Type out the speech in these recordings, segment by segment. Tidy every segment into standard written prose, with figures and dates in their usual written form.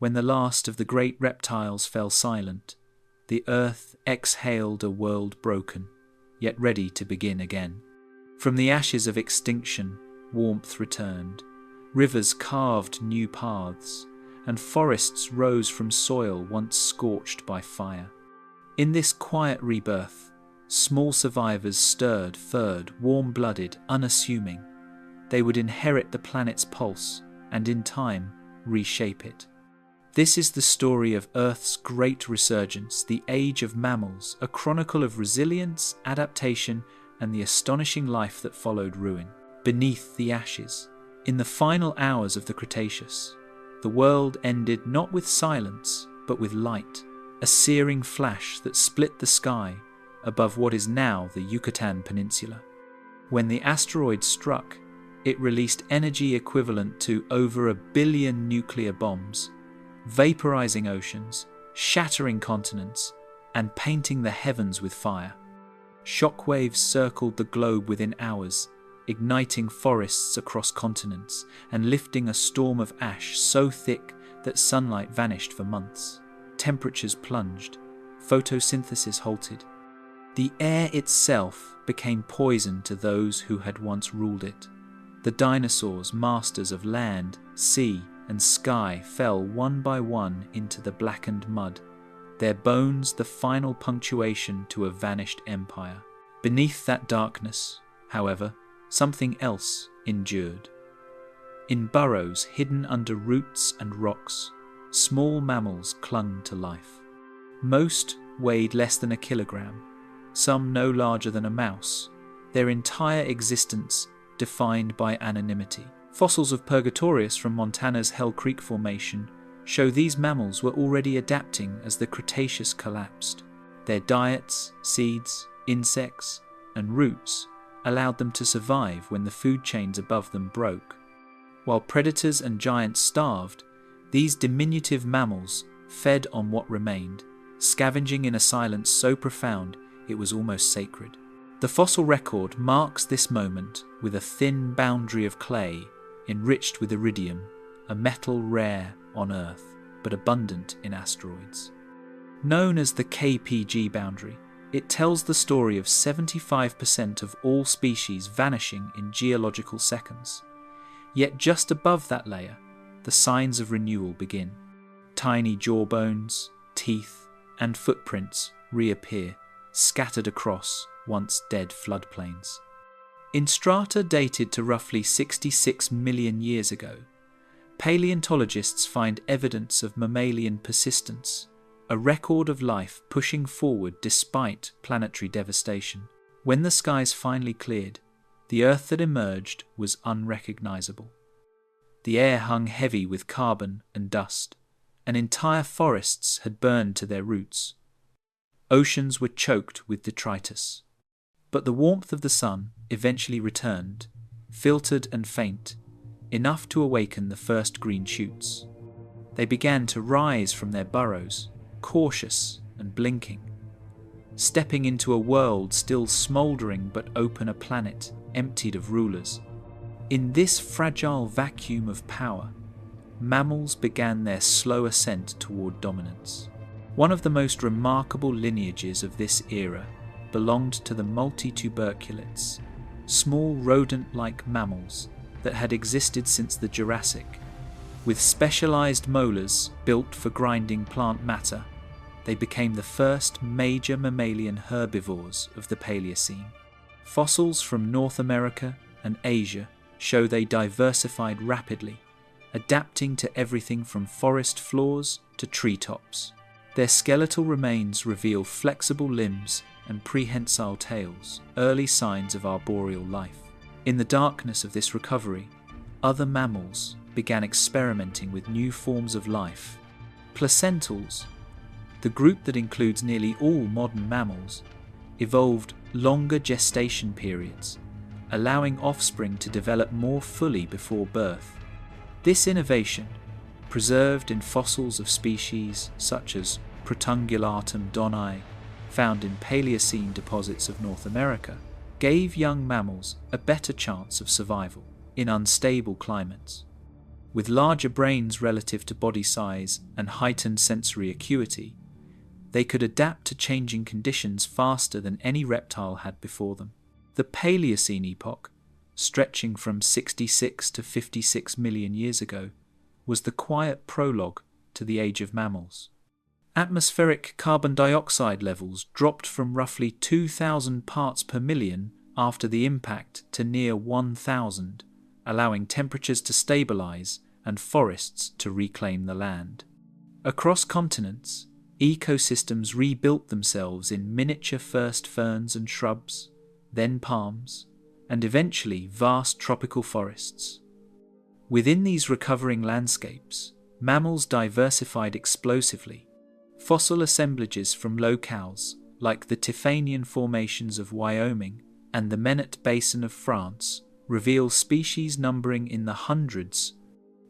When the last of the great reptiles fell silent, the earth exhaled a world broken, yet ready to begin again. From the ashes of extinction, warmth returned, rivers carved new paths, and forests rose from soil once scorched by fire. In this quiet rebirth, small survivors stirred, furred, warm-blooded, unassuming. They would inherit the planet's pulse and, in time, reshape it. This is the story of Earth's great resurgence, the Age of Mammals, a chronicle of resilience, adaptation, and the astonishing life that followed ruin. Beneath the ashes, in the final hours of the Cretaceous, the world ended not with silence, but with light, a searing flash that split the sky above what is now the Yucatan Peninsula. When the asteroid struck, it released energy equivalent to over 1 billion nuclear bombs, vaporizing oceans, shattering continents, and painting the heavens with fire. Shockwaves circled the globe within hours, igniting forests across continents and lifting a storm of ash so thick that sunlight vanished for months. Temperatures plunged, photosynthesis halted. The air itself became poison to those who had once ruled it. The dinosaurs, masters of land, sea, and sky, fell one by one into the blackened mud, their bones the final punctuation to a vanished empire. Beneath that darkness, however, something else endured. In burrows hidden under roots and rocks, small mammals clung to life. Most weighed less than a kilogram, some no larger than a mouse, their entire existence defined by anonymity. Fossils of Purgatorius from Montana's Hell Creek Formation show these mammals were already adapting as the Cretaceous collapsed. Their diets, seeds, insects, and roots allowed them to survive when the food chains above them broke. While predators and giants starved, these diminutive mammals fed on what remained, scavenging in a silence so profound it was almost sacred. The fossil record marks this moment with a thin boundary of clay enriched with iridium, a metal rare on Earth but abundant in asteroids. Known as the KPG boundary, it tells the story of 75% of all species vanishing in geological seconds. Yet just above that layer, the signs of renewal begin. Tiny jawbones, teeth, and footprints reappear, scattered across once dead floodplains. In strata dated to roughly 66 million years ago, paleontologists find evidence of mammalian persistence, a record of life pushing forward despite planetary devastation. When the skies finally cleared, the Earth that emerged was unrecognizable. The air hung heavy with carbon and dust, and entire forests had burned to their roots. Oceans were choked with detritus. But the warmth of the sun eventually returned, filtered and faint, enough to awaken the first green shoots. They began to rise from their burrows, cautious and blinking, stepping into a world still smouldering but open, a planet emptied of rulers. In this fragile vacuum of power, mammals began their slow ascent toward dominance. One of the most remarkable lineages of this era belonged to the multituberculates, small rodent-like mammals that had existed since the Jurassic. With specialized molars built for grinding plant matter, they became the first major mammalian herbivores of the Paleocene. Fossils from North America and Asia show they diversified rapidly, adapting to everything from forest floors to treetops. Their skeletal remains reveal flexible limbs and prehensile tails, early signs of arboreal life. In the darkness of this recovery, other mammals began experimenting with new forms of life. Placentals, the group that includes nearly all modern mammals, evolved longer gestation periods, allowing offspring to develop more fully before birth. This innovation, preserved in fossils of species such as Protungulatum donnai, found in Paleocene deposits of North America, gave young mammals a better chance of survival in unstable climates. With larger brains relative to body size and heightened sensory acuity, they could adapt to changing conditions faster than any reptile had before them. The Paleocene epoch, stretching from 66 to 56 million years ago, was the quiet prologue to the Age of Mammals. Atmospheric carbon dioxide levels dropped from roughly 2,000 parts per million after the impact to near 1,000, allowing temperatures to stabilize and forests to reclaim the land. Across continents, ecosystems rebuilt themselves in miniature first ferns and shrubs, then palms, and eventually vast tropical forests. Within these recovering landscapes, mammals diversified explosively. Fossil assemblages from locales like the Tifanian formations of Wyoming and the Menet Basin of France reveal species numbering in the hundreds,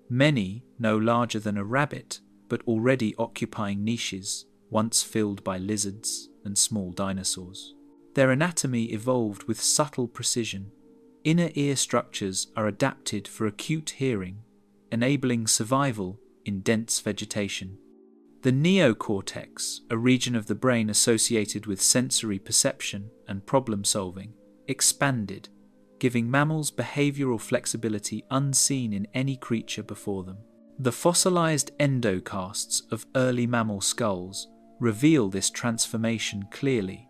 many no larger than a rabbit, but already occupying niches once filled by lizards and small dinosaurs. Their anatomy evolved with subtle precision. Inner ear structures are adapted for acute hearing, enabling survival in dense vegetation. The neocortex, a region of the brain associated with sensory perception and problem-solving, expanded, giving mammals behavioral flexibility unseen in any creature before them. The fossilized endocasts of early mammal skulls reveal this transformation clearly.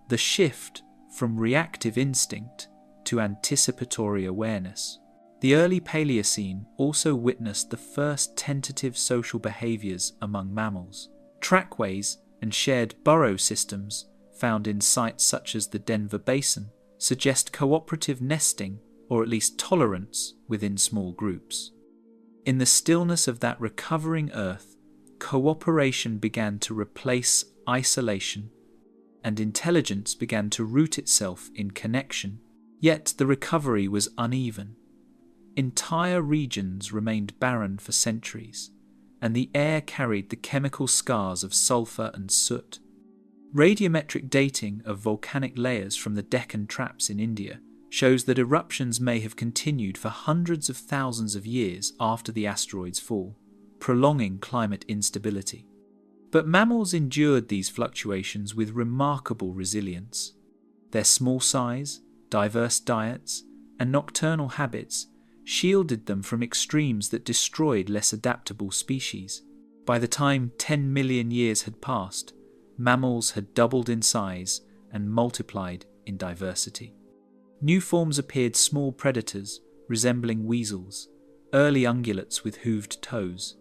The shift from reactive instinct to anticipatory awareness. The early Paleocene also witnessed the first tentative social behaviors among mammals. Trackways and shared burrow systems found in sites such as the Denver Basin suggest cooperative nesting, or at least tolerance, within small groups. In the stillness of that recovering Earth, cooperation began to replace isolation, and intelligence began to root itself in connection. Yet the recovery was uneven. Entire regions remained barren for centuries, and the air carried the chemical scars of sulfur and soot. Radiometric dating of volcanic layers from the Deccan Traps in India shows that eruptions may have continued for hundreds of thousands of years after the asteroid's fall, prolonging climate instability. But mammals endured these fluctuations with remarkable resilience. Their small size, diverse diets, and nocturnal habits shielded them from extremes that destroyed less adaptable species. By the time 10 million years had passed, mammals had doubled in size and multiplied in diversity. New forms appeared: small predators resembling weasels, early ungulates with hooved toes,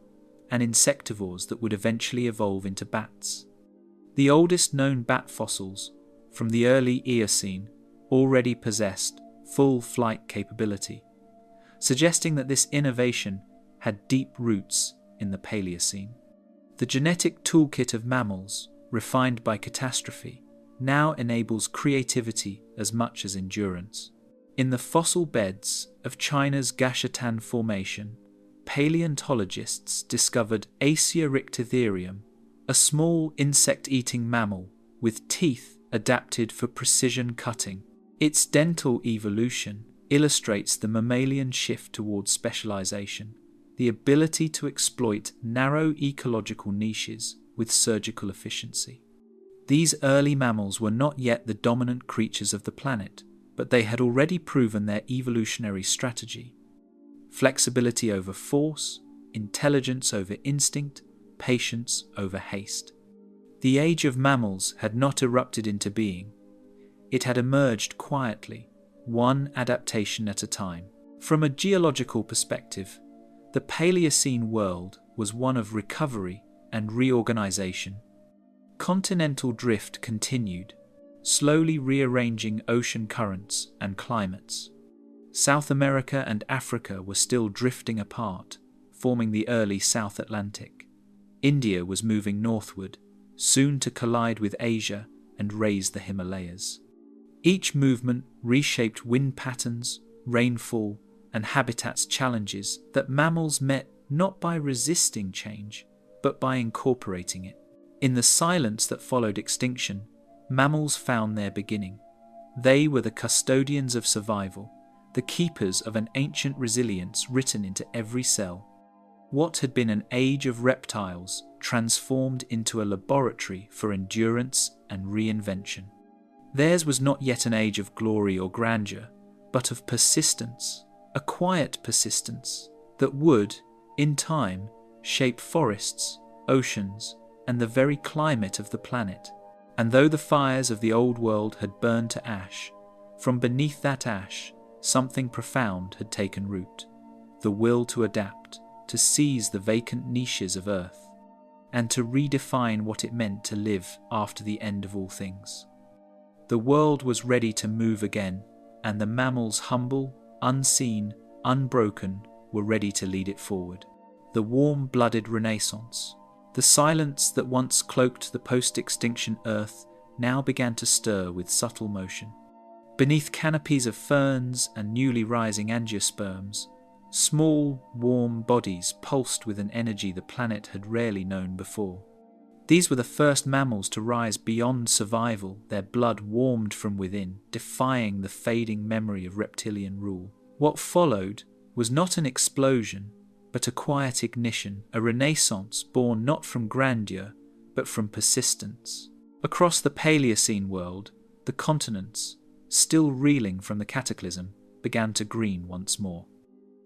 and insectivores that would eventually evolve into bats. The oldest known bat fossils, from the early Eocene, already possessed full flight capability, suggesting that this innovation had deep roots in the Paleocene. The genetic toolkit of mammals, refined by catastrophe, now enables creativity as much as endurance. In the fossil beds of China's Gashatan Formation, paleontologists discovered Asiorictitherium, a small insect-eating mammal with teeth adapted for precision cutting. Its dental evolution illustrates the mammalian shift towards specialization, the ability to exploit narrow ecological niches with surgical efficiency. These early mammals were not yet the dominant creatures of the planet, but they had already proven their evolutionary strategy: flexibility over force, intelligence over instinct, patience over haste. The Age of Mammals had not erupted into being. It had emerged quietly, one adaptation at a time. From a geological perspective, the Paleocene world was one of recovery and reorganization. Continental drift continued, slowly rearranging ocean currents and climates. South America and Africa were still drifting apart, forming the early South Atlantic. India was moving northward, soon to collide with Asia and raise the Himalayas. Each movement reshaped wind patterns, rainfall, and habitats challenges that mammals met not by resisting change, but by incorporating it. In the silence that followed extinction, mammals found their beginning. They were the custodians of survival, the keepers of an ancient resilience written into every cell. What had been an age of reptiles transformed into a laboratory for endurance and reinvention. Theirs was not yet an age of glory or grandeur, but of persistence, a quiet persistence that would, in time, shape forests, oceans, and the very climate of the planet. And though the fires of the old world had burned to ash, from beneath that ash, something profound had taken root. The will to adapt, to seize the vacant niches of Earth, and to redefine what it meant to live after the end of all things. The world was ready to move again, and the mammals, humble, unseen, unbroken, were ready to lead it forward. The warm-blooded Renaissance, the silence that once cloaked the post-extinction Earth, now began to stir with subtle motion. Beneath canopies of ferns and newly rising angiosperms, small, warm bodies pulsed with an energy the planet had rarely known before. These were the first mammals to rise beyond survival, their blood warmed from within, defying the fading memory of reptilian rule. What followed was not an explosion, but a quiet ignition, a renaissance born not from grandeur, but from persistence. Across the Paleocene world, the continents, still reeling from the cataclysm, began to green once more.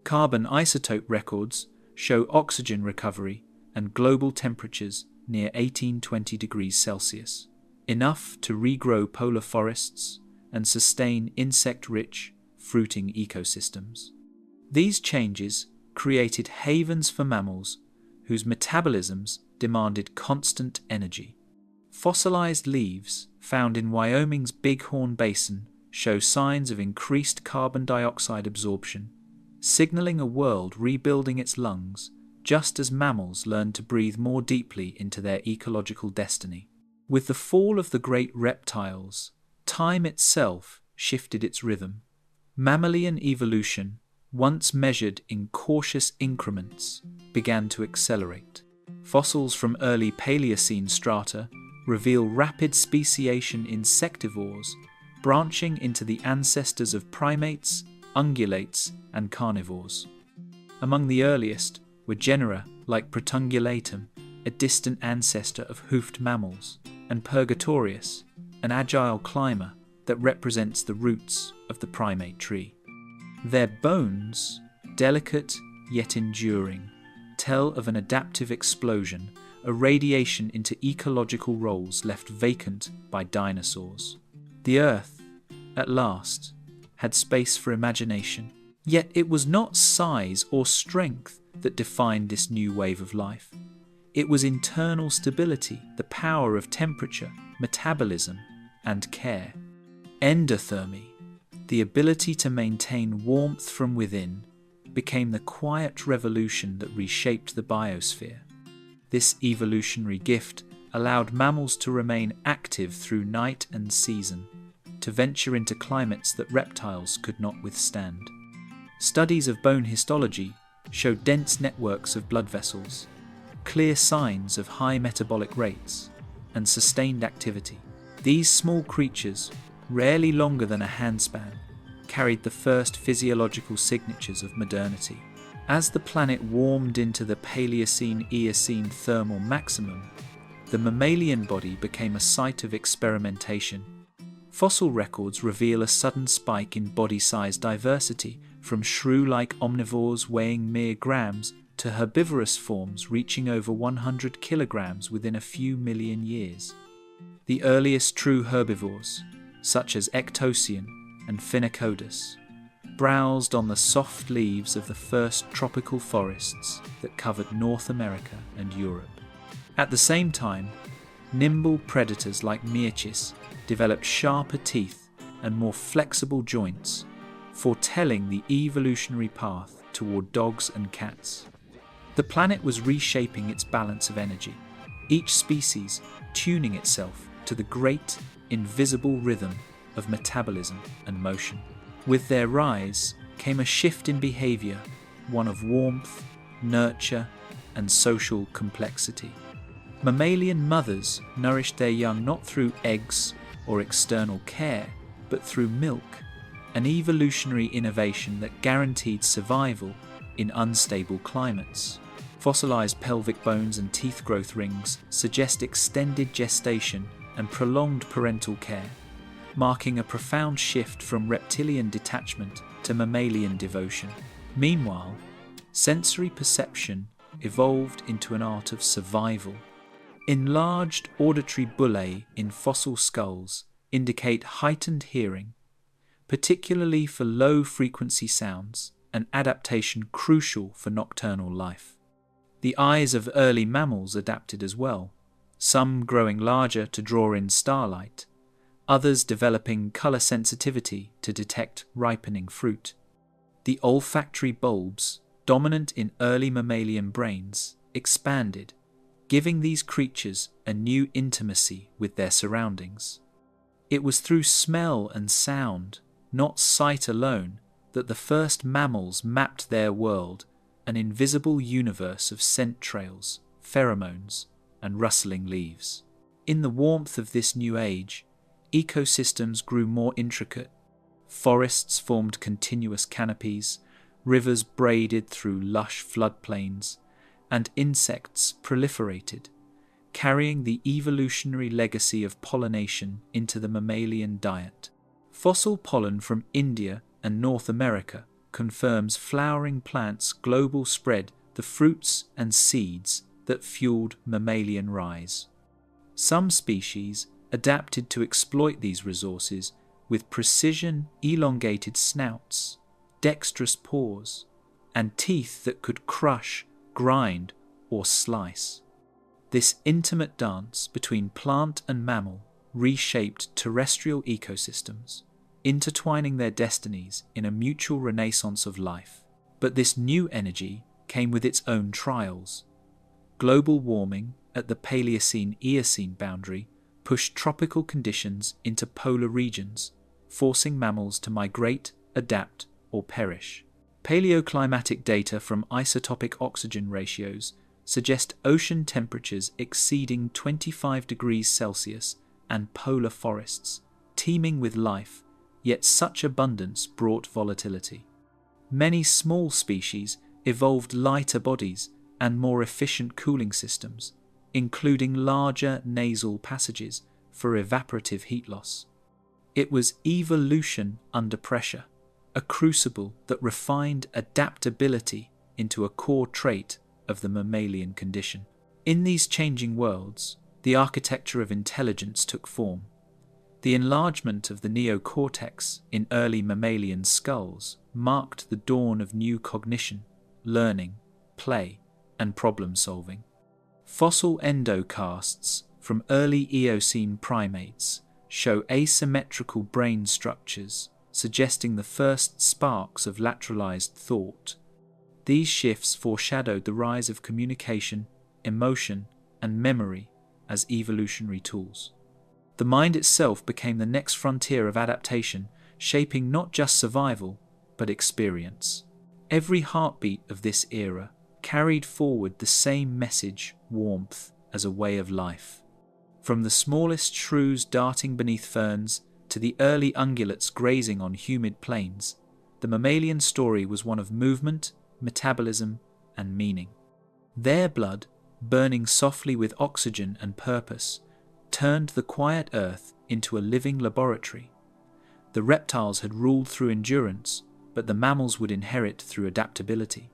Carbon isotope records show oxygen recovery and global temperatures near 1820 degrees Celsius, enough to regrow polar forests and sustain insect-rich, fruiting ecosystems. These changes created havens for mammals whose metabolisms demanded constant energy. Fossilized leaves found in Wyoming's Bighorn Basin show signs of increased carbon dioxide absorption, signaling a world rebuilding its lungs just as mammals learned to breathe more deeply into their ecological destiny. With the fall of the great reptiles, time itself shifted its rhythm. Mammalian evolution, once measured in cautious increments, began to accelerate. Fossils from early Paleocene strata reveal rapid speciation insectivores, branching into the ancestors of primates, ungulates, and carnivores. Among the earliest were genera like Protungulatum, a distant ancestor of hoofed mammals, and Purgatorius, an agile climber that represents the roots of the primate tree. Their bones, delicate yet enduring, tell of an adaptive explosion, a radiation into ecological roles left vacant by dinosaurs. The Earth, at last, had space for imagination. Yet it was not size or strength that defined this new wave of life. It was internal stability, the power of temperature, metabolism, and care. Endothermy, the ability to maintain warmth from within, became the quiet revolution that reshaped the biosphere. This evolutionary gift allowed mammals to remain active through night and season, to venture into climates that reptiles could not withstand. Studies of bone histology show dense networks of blood vessels, clear signs of high metabolic rates, and sustained activity. These small creatures, rarely longer than a handspan, carried the first physiological signatures of modernity. As the planet warmed into the Paleocene-Eocene thermal maximum, the mammalian body became a site of experimentation. Fossil records reveal a sudden spike in body size diversity, from shrew-like omnivores weighing mere grams to herbivorous forms reaching over 100 kilograms within a few million years. The earliest true herbivores, such as Ectosian and Phenacodus, browsed on the soft leaves of the first tropical forests that covered North America and Europe. At the same time, nimble predators like Myrchis developed sharper teeth and more flexible joints, foretelling the evolutionary path toward dogs and cats. The planet was reshaping its balance of energy, each species tuning itself to the great, invisible rhythm of metabolism and motion. With their rise came a shift in behavior, one of warmth, nurture, and social complexity. Mammalian mothers nourished their young not through eggs or external care, but through milk, an evolutionary innovation that guaranteed survival in unstable climates. Fossilized pelvic bones and teeth growth rings suggest extended gestation and prolonged parental care, marking a profound shift from reptilian detachment to mammalian devotion. Meanwhile, sensory perception evolved into an art of survival. Enlarged auditory bullae in fossil skulls indicate heightened hearing, particularly for low-frequency sounds, an adaptation crucial for nocturnal life. The eyes of early mammals adapted as well, some growing larger to draw in starlight, others developing color sensitivity to detect ripening fruit. The olfactory bulbs, dominant in early mammalian brains, expanded, giving these creatures a new intimacy with their surroundings. It was through smell and sound, not sight alone, that the first mammals mapped their world, an invisible universe of scent trails, pheromones, and rustling leaves. In the warmth of this new age, ecosystems grew more intricate. Forests formed continuous canopies, rivers braided through lush floodplains, and insects proliferated, carrying the evolutionary legacy of pollination into the mammalian diet. Fossil pollen from India and North America confirms flowering plants' global spread, the fruits and seeds that fueled mammalian rise. Some species adapted to exploit these resources with precision elongated snouts, dexterous paws, and teeth that could crush, grind, or slice. This intimate dance between plant and mammal reshaped terrestrial ecosystems, intertwining their destinies in a mutual renaissance of life. But this new energy came with its own trials. Global warming at the Paleocene-Eocene boundary pushed tropical conditions into polar regions, forcing mammals to migrate, adapt, or perish. Paleoclimatic data from isotopic oxygen ratios suggest ocean temperatures exceeding 25 degrees Celsius and polar forests, teeming with life, yet such abundance brought volatility. Many small species evolved lighter bodies and more efficient cooling systems, including larger nasal passages for evaporative heat loss. It was evolution under pressure, a crucible that refined adaptability into a core trait of the mammalian condition. In these changing worlds, the architecture of intelligence took form. The enlargement of the neocortex in early mammalian skulls marked the dawn of new cognition, learning, play, and problem-solving. Fossil endocasts from early Eocene primates show asymmetrical brain structures, suggesting the first sparks of lateralized thought. These shifts foreshadowed the rise of communication, emotion, and memory as evolutionary tools. The mind itself became the next frontier of adaptation, shaping not just survival, but experience. Every heartbeat of this era carried forward the same message, warmth, as a way of life. From the smallest shrews darting beneath ferns to the early ungulates grazing on humid plains, the mammalian story was one of movement, metabolism, and meaning. Their blood, burning softly with oxygen and purpose, turned the quiet earth into a living laboratory. The reptiles had ruled through endurance, but the mammals would inherit through adaptability.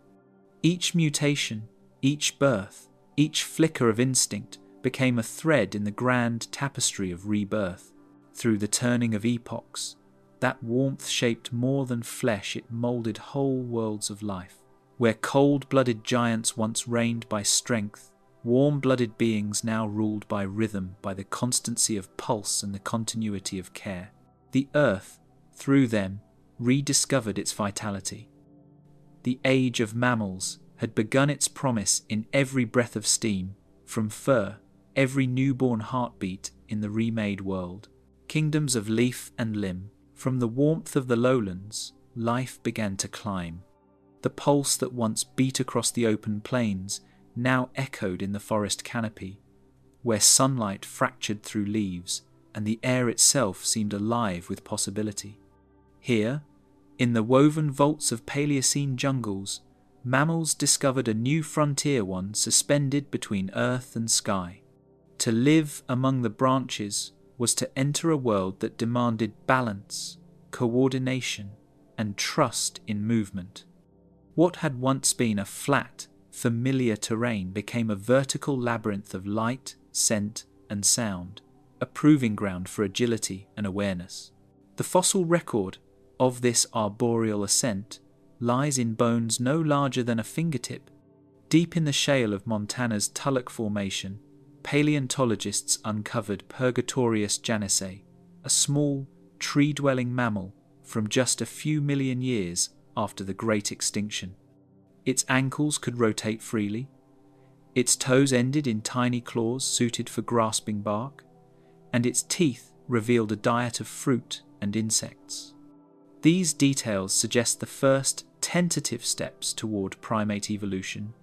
Each mutation, each birth, each flicker of instinct became a thread in the grand tapestry of rebirth. Through the turning of epochs, that warmth shaped more than flesh, it moulded whole worlds of life. Where cold-blooded giants once reigned by strength, warm-blooded beings now ruled by rhythm, by the constancy of pulse and the continuity of care. The earth, through them, rediscovered its vitality. The Age of Mammals had begun its promise in every breath of steam, from fur, every newborn heartbeat in the remade world. Kingdoms of leaf and limb, from the warmth of the lowlands, life began to climb. The pulse that once beat across the open plains now echoed in the forest canopy, where sunlight fractured through leaves and the air itself seemed alive with possibility. Here, in the woven vaults of Paleocene jungles, mammals discovered a new frontier, one suspended between earth and sky. To live among the branches was to enter a world that demanded balance, coordination, and trust in movement. What had once been a flat, familiar terrain became a vertical labyrinth of light, scent, and sound, a proving ground for agility and awareness. The fossil record of this arboreal ascent lies in bones no larger than a fingertip. Deep in the shale of Montana's Tulloch Formation, paleontologists uncovered Purgatorius janissei, a small, tree-dwelling mammal from just a few million years after the Great Extinction. Its ankles could rotate freely, its toes ended in tiny claws suited for grasping bark, and its teeth revealed a diet of fruit and insects. These details suggest the first tentative steps toward primate evolution,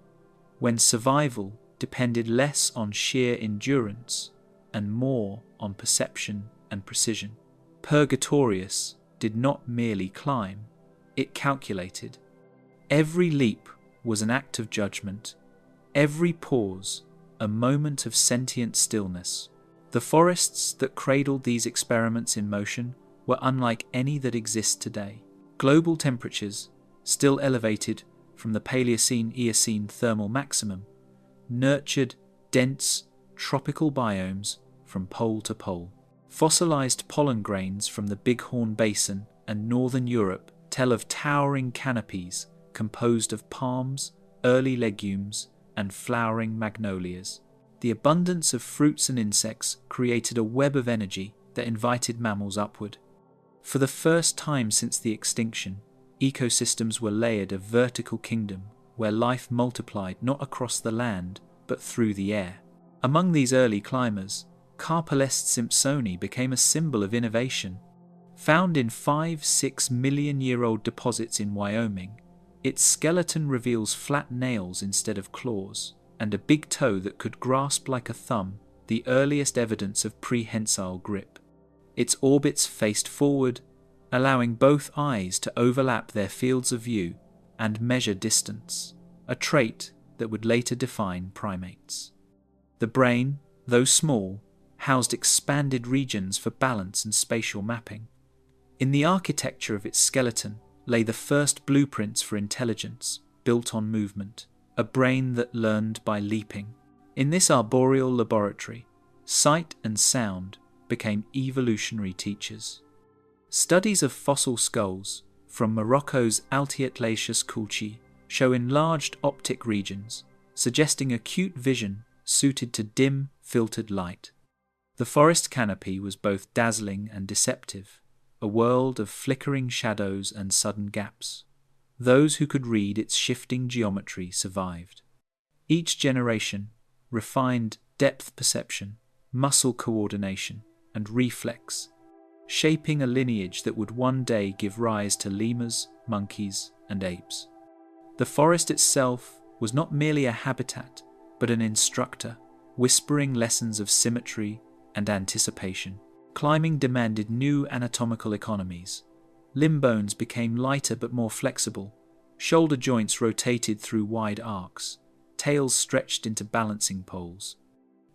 when survival depended less on sheer endurance and more on perception and precision. Purgatorius did not merely climb, it calculated. Every leap was an act of judgment, every pause a moment of sentient stillness. The forests that cradled these experiments in motion were unlike any that exist today. Global temperatures, still elevated from the Paleocene-Eocene thermal maximum, nurtured dense, tropical biomes from pole to pole. Fossilized pollen grains from the Bighorn Basin and northern Europe tell of towering canopies composed of palms, early legumes, and flowering magnolias. The abundance of fruits and insects created a web of energy that invited mammals upward. For the first time since the extinction, ecosystems were layered, a vertical kingdom where life multiplied not across the land but through the air. Among these early climbers, Carpalest simpsoni became a symbol of innovation. Found in 5-6 million-year-old deposits in Wyoming, its skeleton reveals flat nails instead of claws, and a big toe that could grasp like a thumb, the earliest evidence of prehensile grip. Its orbits faced forward, allowing both eyes to overlap their fields of view and measure distance, a trait that would later define primates. The brain, though small, housed expanded regions for balance and spatial mapping. In the architecture of its skeleton lay the first blueprints for intelligence, built on movement, a brain that learned by leaping. In this arboreal laboratory, sight and sound became evolutionary teachers. Studies of fossil skulls from Morocco's Altiatlacius culci show enlarged optic regions, suggesting acute vision suited to dim, filtered light. The forest canopy was both dazzling and deceptive, a world of flickering shadows and sudden gaps. Those who could read its shifting geometry survived. Each generation refined depth perception, muscle coordination, and reflex, shaping a lineage that would one day give rise to lemurs, monkeys, and apes. The forest itself was not merely a habitat, but an instructor, whispering lessons of symmetry and anticipation. Climbing demanded new anatomical economies. Limb bones became lighter but more flexible. Shoulder joints rotated through wide arcs. Tails stretched into balancing poles.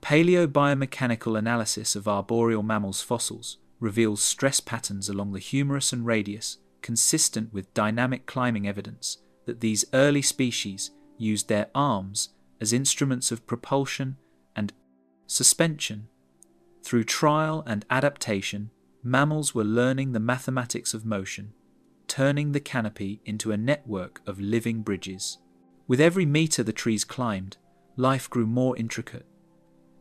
Paleobiomechanical analysis of arboreal mammals' fossils reveals stress patterns along the humerus and radius, consistent with dynamic climbing evidence that these early species used their arms as instruments of propulsion and suspension. Through trial and adaptation, mammals were learning the mathematics of motion, turning the canopy into a network of living bridges. With every meter the trees climbed, life grew more intricate.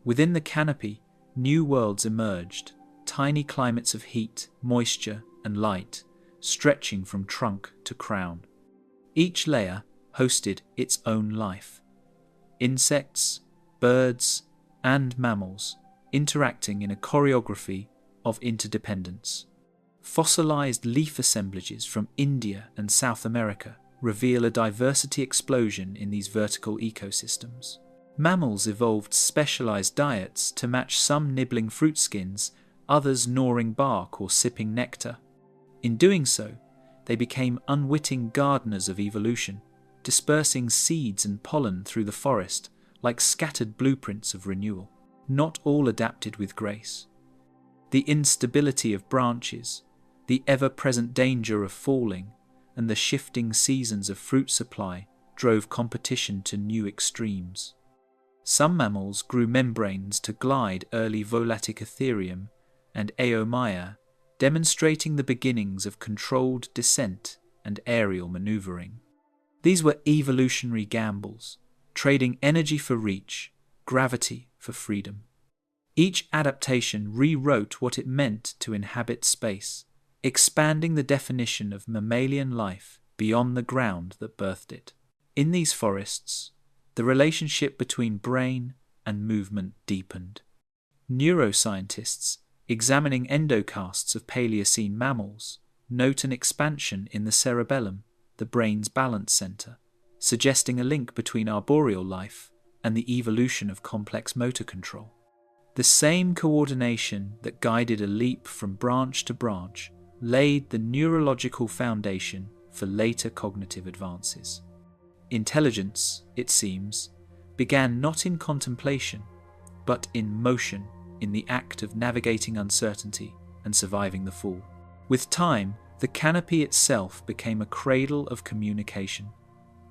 Within the canopy, new worlds emerged, tiny climates of heat, moisture, and light, stretching from trunk to crown. Each layer hosted its own life. Insects, birds, and mammals interacting in a choreography of interdependence. Fossilized leaf assemblages from India and South America reveal a diversity explosion in these vertical ecosystems. Mammals evolved specialized diets to match, some nibbling fruit skins, others gnawing bark or sipping nectar. In doing so, they became unwitting gardeners of evolution, dispersing seeds and pollen through the forest like scattered blueprints of renewal. Not all adapted with grace. The instability of branches, the ever-present danger of falling, and the shifting seasons of fruit supply drove competition to new extremes. Some mammals grew membranes to glide early Volatic Ethereum and Eomaya, demonstrating the beginnings of controlled descent and aerial maneuvering. These were evolutionary gambles, trading energy for reach, gravity for freedom. Each adaptation rewrote what it meant to inhabit space, expanding the definition of mammalian life beyond the ground that birthed it. In these forests, the relationship between brain and movement deepened. Neuroscientists, examining endocasts of Paleocene mammals, note an expansion in the cerebellum, the brain's balance center, suggesting a link between arboreal life and the evolution of complex motor control. The same coordination that guided a leap from branch to branch laid the neurological foundation for later cognitive advances. Intelligence, it seems, began not in contemplation, but in motion, in the act of navigating uncertainty and surviving the fall. With time, the canopy itself became a cradle of communication.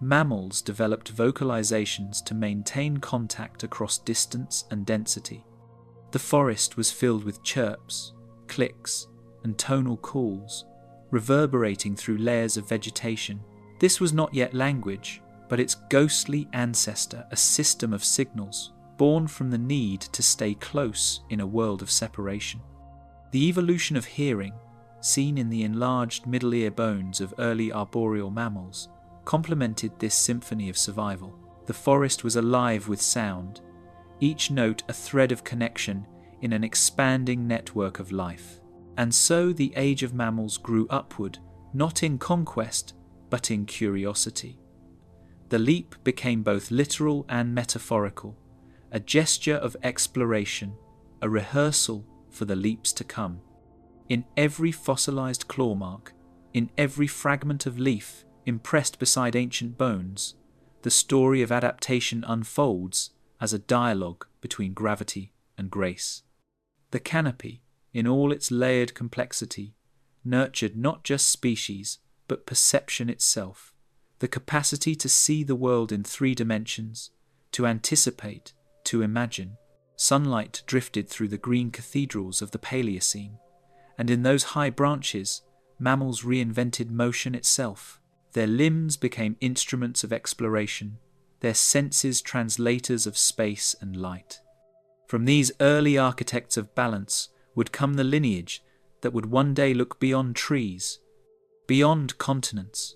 Mammals developed vocalizations to maintain contact across distance and density. The forest was filled with chirps, clicks, and tonal calls, reverberating through layers of vegetation. This was not yet language, but its ghostly ancestor, a system of signals, born from the need to stay close in a world of separation. The evolution of hearing, seen in the enlarged middle ear bones of early arboreal mammals, complemented this symphony of survival. The forest was alive with sound, each note a thread of connection in an expanding network of life. And so the Age of Mammals grew upward, not in conquest, but in curiosity. The leap became both literal and metaphorical, a gesture of exploration, a rehearsal for the leaps to come. In every fossilized claw mark, in every fragment of leaf impressed beside ancient bones, the story of adaptation unfolds as a dialogue between gravity and grace. The canopy, in all its layered complexity, nurtured not just species, but perception itself, the capacity to see the world in 3 dimensions, to anticipate, to imagine. Sunlight drifted through the green cathedrals of the Paleocene, and in those high branches, mammals reinvented motion itself. Their limbs became instruments of exploration, their senses translators of space and light. From these early architects of balance would come the lineage that would one day look beyond trees, beyond continents,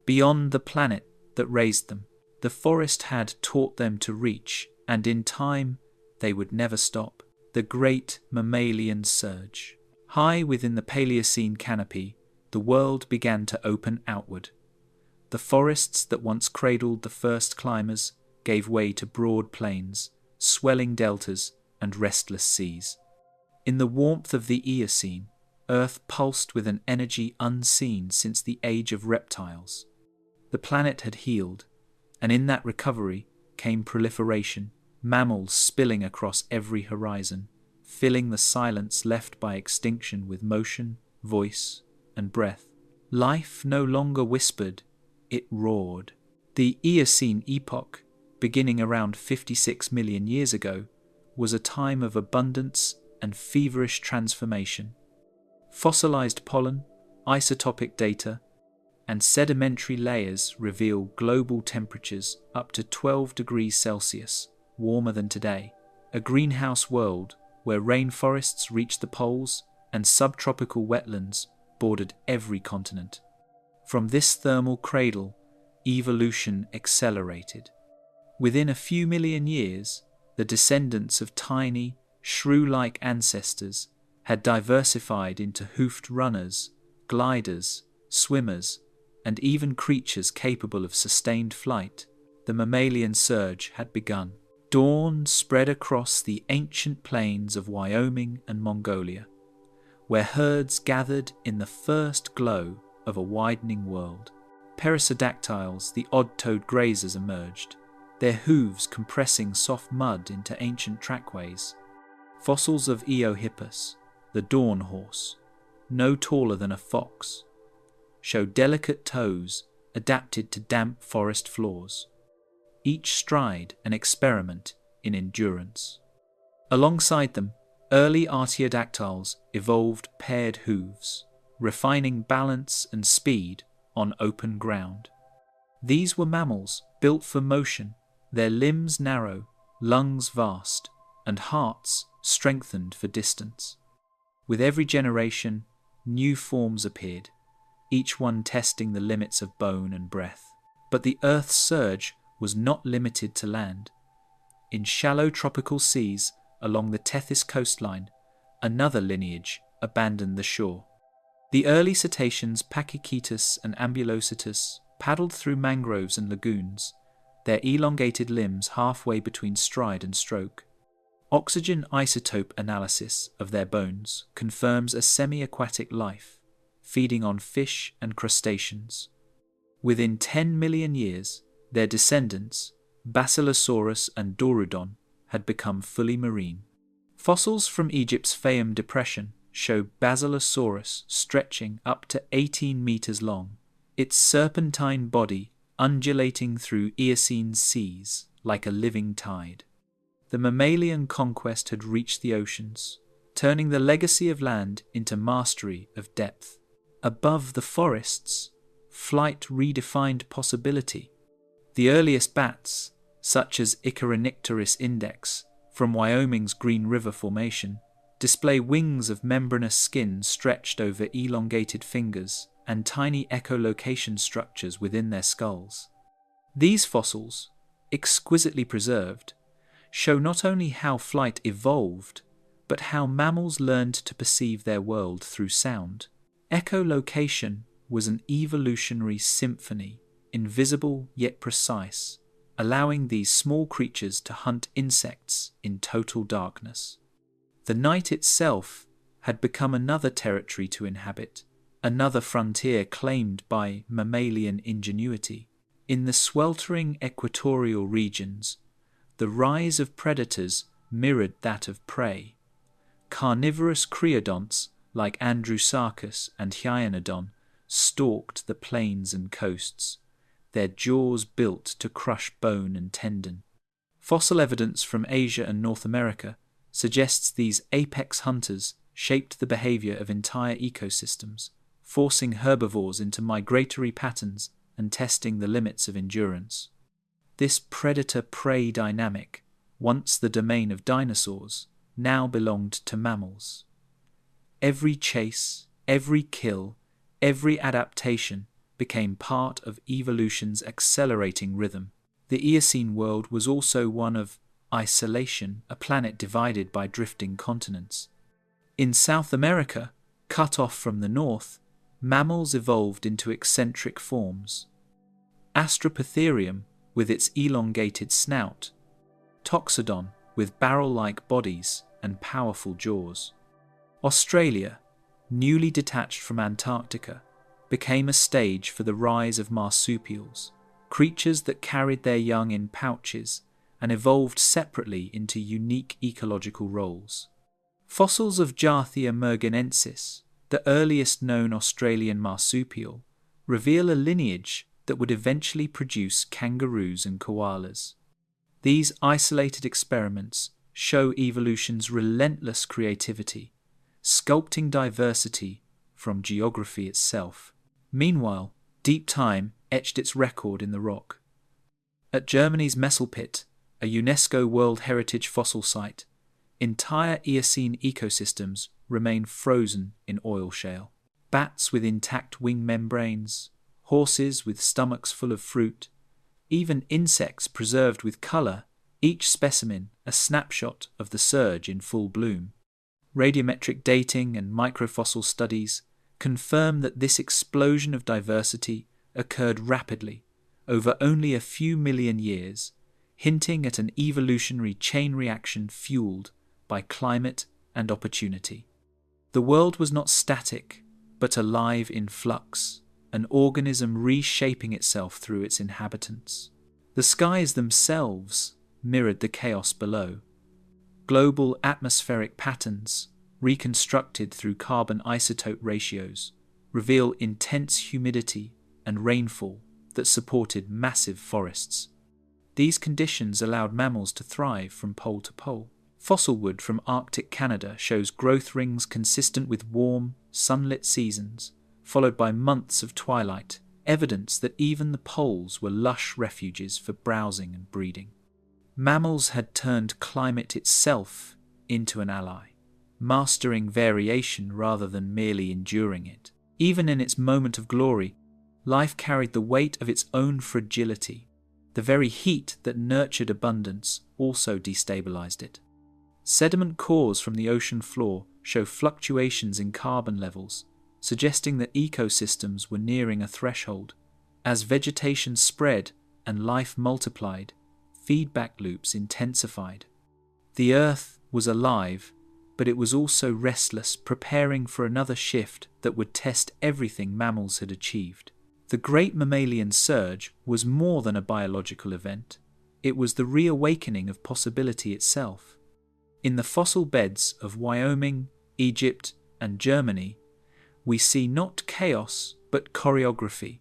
beyond the planet that raised them. The forest had taught them to reach, and in time they would never stop. The great mammalian surge. High within the Paleocene canopy, the world began to open outward. The forests that once cradled the first climbers gave way to broad plains, swelling deltas, and restless seas. In the warmth of the Eocene, Earth pulsed with an energy unseen since the age of reptiles. The planet had healed, and in that recovery came proliferation, mammals spilling across every horizon, filling the silence left by extinction with motion, voice, and breath. Life no longer whispered, it roared. The Eocene epoch, beginning around 56 million years ago, was a time of abundance and feverish transformation. Fossilized pollen, isotopic data, and sedimentary layers reveal global temperatures up to 12 degrees Celsius, warmer than today. A greenhouse world where rainforests reached the poles and subtropical wetlands bordered every continent. From this thermal cradle, evolution accelerated. Within a few million years, the descendants of tiny, shrew-like ancestors had diversified into hoofed runners, gliders, swimmers, and even creatures capable of sustained flight. The mammalian surge had begun. Dawn spread across the ancient plains of Wyoming and Mongolia, where herds gathered in the first glow of a widening world. Perissodactyls, the odd-toed grazers, emerged, their hooves compressing soft mud into ancient trackways. Fossils of Eohippus, the dawn horse, no taller than a fox, show delicate toes adapted to damp forest floors, each stride an experiment in endurance. Alongside them, early artiodactyls evolved paired hooves, refining balance and speed on open ground. These were mammals built for motion, their limbs narrow, lungs vast, and hearts strengthened for distance. With every generation, new forms appeared, each one testing the limits of bone and breath. But the Earth's surge was not limited to land. In shallow tropical seas along the Tethys coastline, another lineage abandoned the shore. The early cetaceans Pachycetus and Ambulocetus paddled through mangroves and lagoons, their elongated limbs halfway between stride and stroke. Oxygen isotope analysis of their bones confirms a semi-aquatic life, feeding on fish and crustaceans. Within 10 million years, their descendants, Basilosaurus and Dorudon, had become fully marine. Fossils from Egypt's Fayum Depression show Basilosaurus stretching up to 18 meters long, its serpentine body undulating through Eocene seas like a living tide. The mammalian conquest had reached the oceans, turning the legacy of land into mastery of depth. Above the forests, flight redefined possibility. The earliest bats, such as Icaronicteris index, from Wyoming's Green River Formation, display wings of membranous skin stretched over elongated fingers and tiny echolocation structures within their skulls. These fossils, exquisitely preserved, show not only how flight evolved, but how mammals learned to perceive their world through sound. Echolocation was an evolutionary symphony, invisible yet precise, allowing these small creatures to hunt insects in total darkness. The night itself had become another territory to inhabit, another frontier claimed by mammalian ingenuity. In the sweltering equatorial regions, the rise of predators mirrored that of prey. Carnivorous creodonts like Andrewsarchus and Hyaenodon stalked the plains and coasts, their jaws built to crush bone and tendon. Fossil evidence from Asia and North America suggests these apex hunters shaped the behavior of entire ecosystems, forcing herbivores into migratory patterns and testing the limits of endurance. This predator-prey dynamic, once the domain of dinosaurs, now belonged to mammals. Every chase, every kill, every adaptation became part of evolution's accelerating rhythm. The Eocene world was also one of isolation, a planet divided by drifting continents. In South America, cut off from the north, mammals evolved into eccentric forms. Astropitherium with its elongated snout, Toxodon with barrel-like bodies and powerful jaws. Australia, newly detached from Antarctica, became a stage for the rise of marsupials, creatures that carried their young in pouches and evolved separately into unique ecological roles. Fossils of Jarthia merginensis, the earliest known Australian marsupial, reveal a lineage that would eventually produce kangaroos and koalas. These isolated experiments show evolution's relentless creativity, sculpting diversity from geography itself. Meanwhile, deep time etched its record in the rock. At Germany's Messelpit, a UNESCO World Heritage fossil site, entire Eocene ecosystems remain frozen in oil shale. Bats with intact wing membranes, horses with stomachs full of fruit, even insects preserved with colour, each specimen a snapshot of the surge in full bloom. Radiometric dating and microfossil studies confirm that this explosion of diversity occurred rapidly, over only a few million years, hinting at an evolutionary chain reaction fueled by climate and opportunity. The world was not static, but alive in flux, an organism reshaping itself through its inhabitants. The skies themselves mirrored the chaos below. Global atmospheric patterns, reconstructed through carbon isotope ratios, reveal intense humidity and rainfall that supported massive forests. These conditions allowed mammals to thrive from pole to pole. Fossil wood from Arctic Canada shows growth rings consistent with warm, sunlit seasons, followed by months of twilight, evidence that even the poles were lush refuges for browsing and breeding. Mammals had turned climate itself into an ally, mastering variation rather than merely enduring it. Even in its moment of glory, life carried the weight of its own fragility. The very heat that nurtured abundance also destabilized it. Sediment cores from the ocean floor show fluctuations in carbon levels, suggesting that ecosystems were nearing a threshold. As vegetation spread and life multiplied, feedback loops intensified. The earth was alive, but it was also restless, preparing for another shift that would test everything mammals had achieved. The Great Mammalian Surge was more than a biological event. It was the reawakening of possibility itself. In the fossil beds of Wyoming, Egypt, and Germany, we see not chaos but choreography,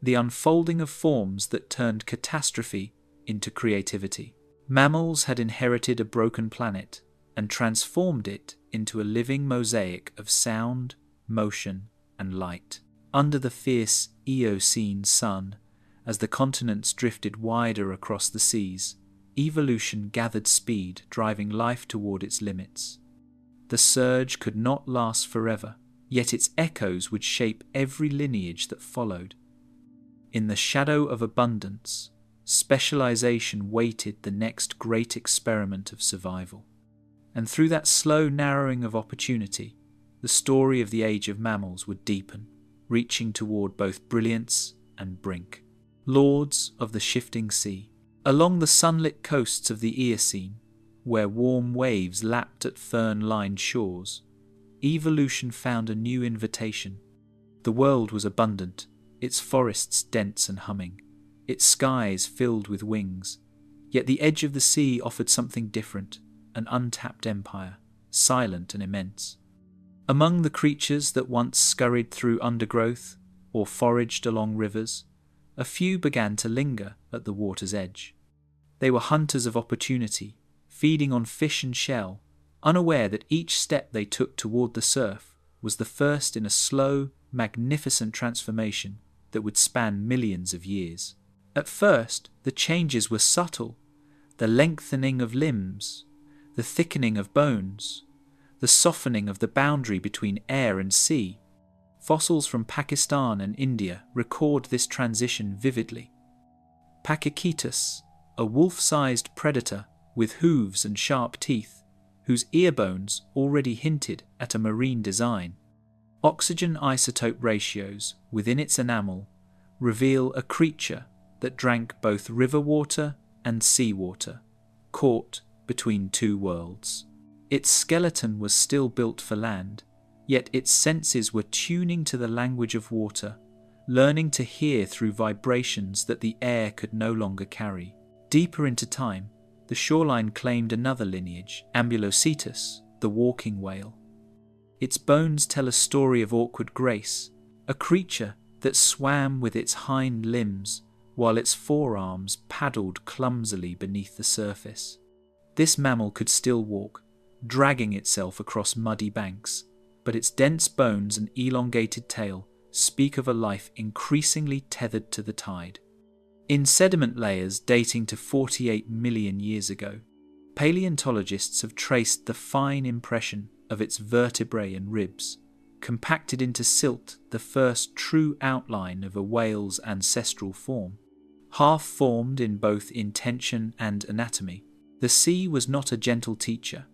the unfolding of forms that turned catastrophe into creativity. Mammals had inherited a broken planet and transformed it into a living mosaic of sound, motion, and light. Under the fierce Eocene sun, as the continents drifted wider across the seas, evolution gathered speed, driving life toward its limits. The surge could not last forever, yet its echoes would shape every lineage that followed. In the shadow of abundance, specialization waited the next great experiment of survival. And through that slow narrowing of opportunity, the story of the Age of Mammals would deepen, reaching toward both brilliance and brink. Lords of the shifting sea. Along the sunlit coasts of the Eocene, where warm waves lapped at fern-lined shores, evolution found a new invitation. The world was abundant, its forests dense and humming, its skies filled with wings. Yet the edge of the sea offered something different, an untapped empire, silent and immense. Among the creatures that once scurried through undergrowth or foraged along rivers, a few began to linger at the water's edge. They were hunters of opportunity, feeding on fish and shell, unaware that each step they took toward the surf was the first in a slow, magnificent transformation that would span millions of years. At first, the changes were subtle, the lengthening of limbs, the thickening of bones, the softening of the boundary between air and sea. Fossils from Pakistan and India record this transition vividly. Pachycetus, a wolf-sized predator with hooves and sharp teeth, whose ear bones already hinted at a marine design. Oxygen isotope ratios within its enamel reveal a creature that drank both river water and seawater, caught between two worlds. Its skeleton was still built for land, yet its senses were tuning to the language of water, learning to hear through vibrations that the air could no longer carry. Deeper into time, the shoreline claimed another lineage, Ambulocetus, the walking whale. Its bones tell a story of awkward grace, a creature that swam with its hind limbs while its forearms paddled clumsily beneath the surface. This mammal could still walk, dragging itself across muddy banks, but its dense bones and elongated tail speak of a life increasingly tethered to the tide. In sediment layers dating to 48 million years ago, paleontologists have traced the fine impression of its vertebrae and ribs, compacted into silt, the first true outline of a whale's ancestral form. Half formed in both intention and anatomy, the sea was not a gentle teacher.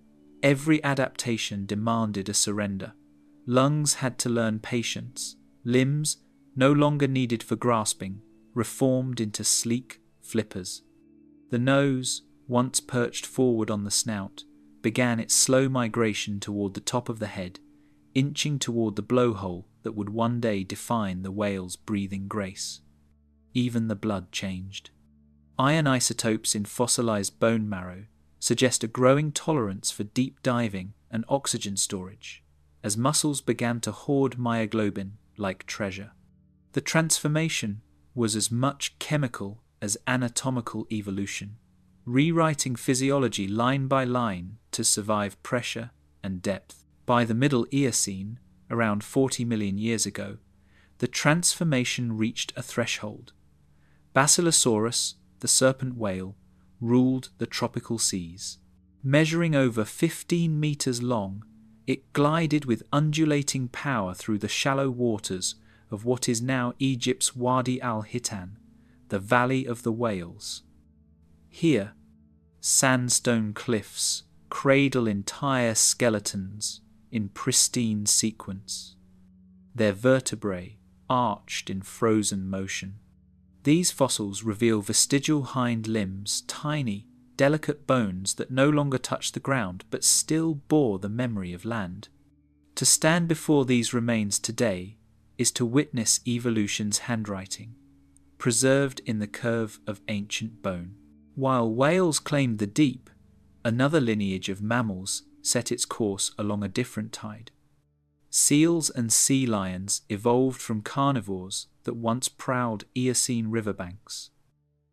Every adaptation demanded a surrender. Lungs had to learn patience. Limbs, no longer needed for grasping, reformed into sleek flippers. The nose, once perched forward on the snout, began its slow migration toward the top of the head, inching toward the blowhole that would one day define the whale's breathing grace. Even the blood changed. Iron isotopes in fossilized bone marrow suggest a growing tolerance for deep diving and oxygen storage, as muscles began to hoard myoglobin like treasure. The transformation was as much chemical as anatomical evolution, rewriting physiology line by line to survive pressure and depth. By the Middle Eocene, around 40 million years ago, the transformation reached a threshold. Basilosaurus, the serpent whale, ruled the tropical seas. Measuring over 15 meters long, it glided with undulating power through the shallow waters of what is now Egypt's Wadi al-Hitan, the Valley of the Whales. Here, sandstone cliffs cradle entire skeletons in pristine sequence, their vertebrae arched in frozen motion. These fossils reveal vestigial hind limbs, tiny, delicate bones that no longer touch the ground but still bore the memory of land. To stand before these remains today is to witness evolution's handwriting, preserved in the curve of ancient bone. While whales claimed the deep, another lineage of mammals set its course along a different tide. Seals and sea lions evolved from carnivores that once prowled Eocene riverbanks.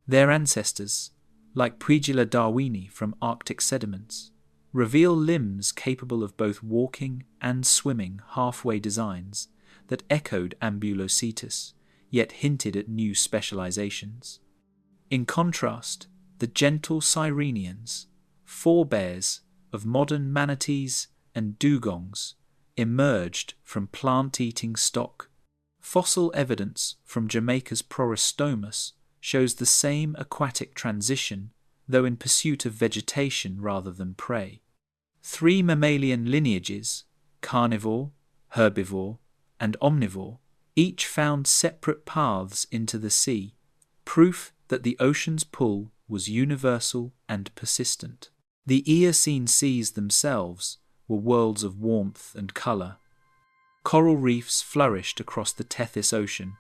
Their ancestors, like Pregila darwini from Arctic sediments, reveal limbs capable of both walking and swimming halfway designs that echoed Ambulocetus, yet hinted at new specializations. In contrast, the gentle Sirenians, forebears of modern manatees and dugongs, emerged from plant-eating stock. Fossil evidence from Jamaica's Prorostomus shows the same aquatic transition, though in pursuit of vegetation rather than prey. 3 mammalian lineages, carnivore, herbivore, and omnivore, each found separate paths into the sea, proof that the ocean's pull was universal and persistent. The Eocene seas themselves were worlds of warmth and colour. Coral reefs flourished across the Tethys Ocean,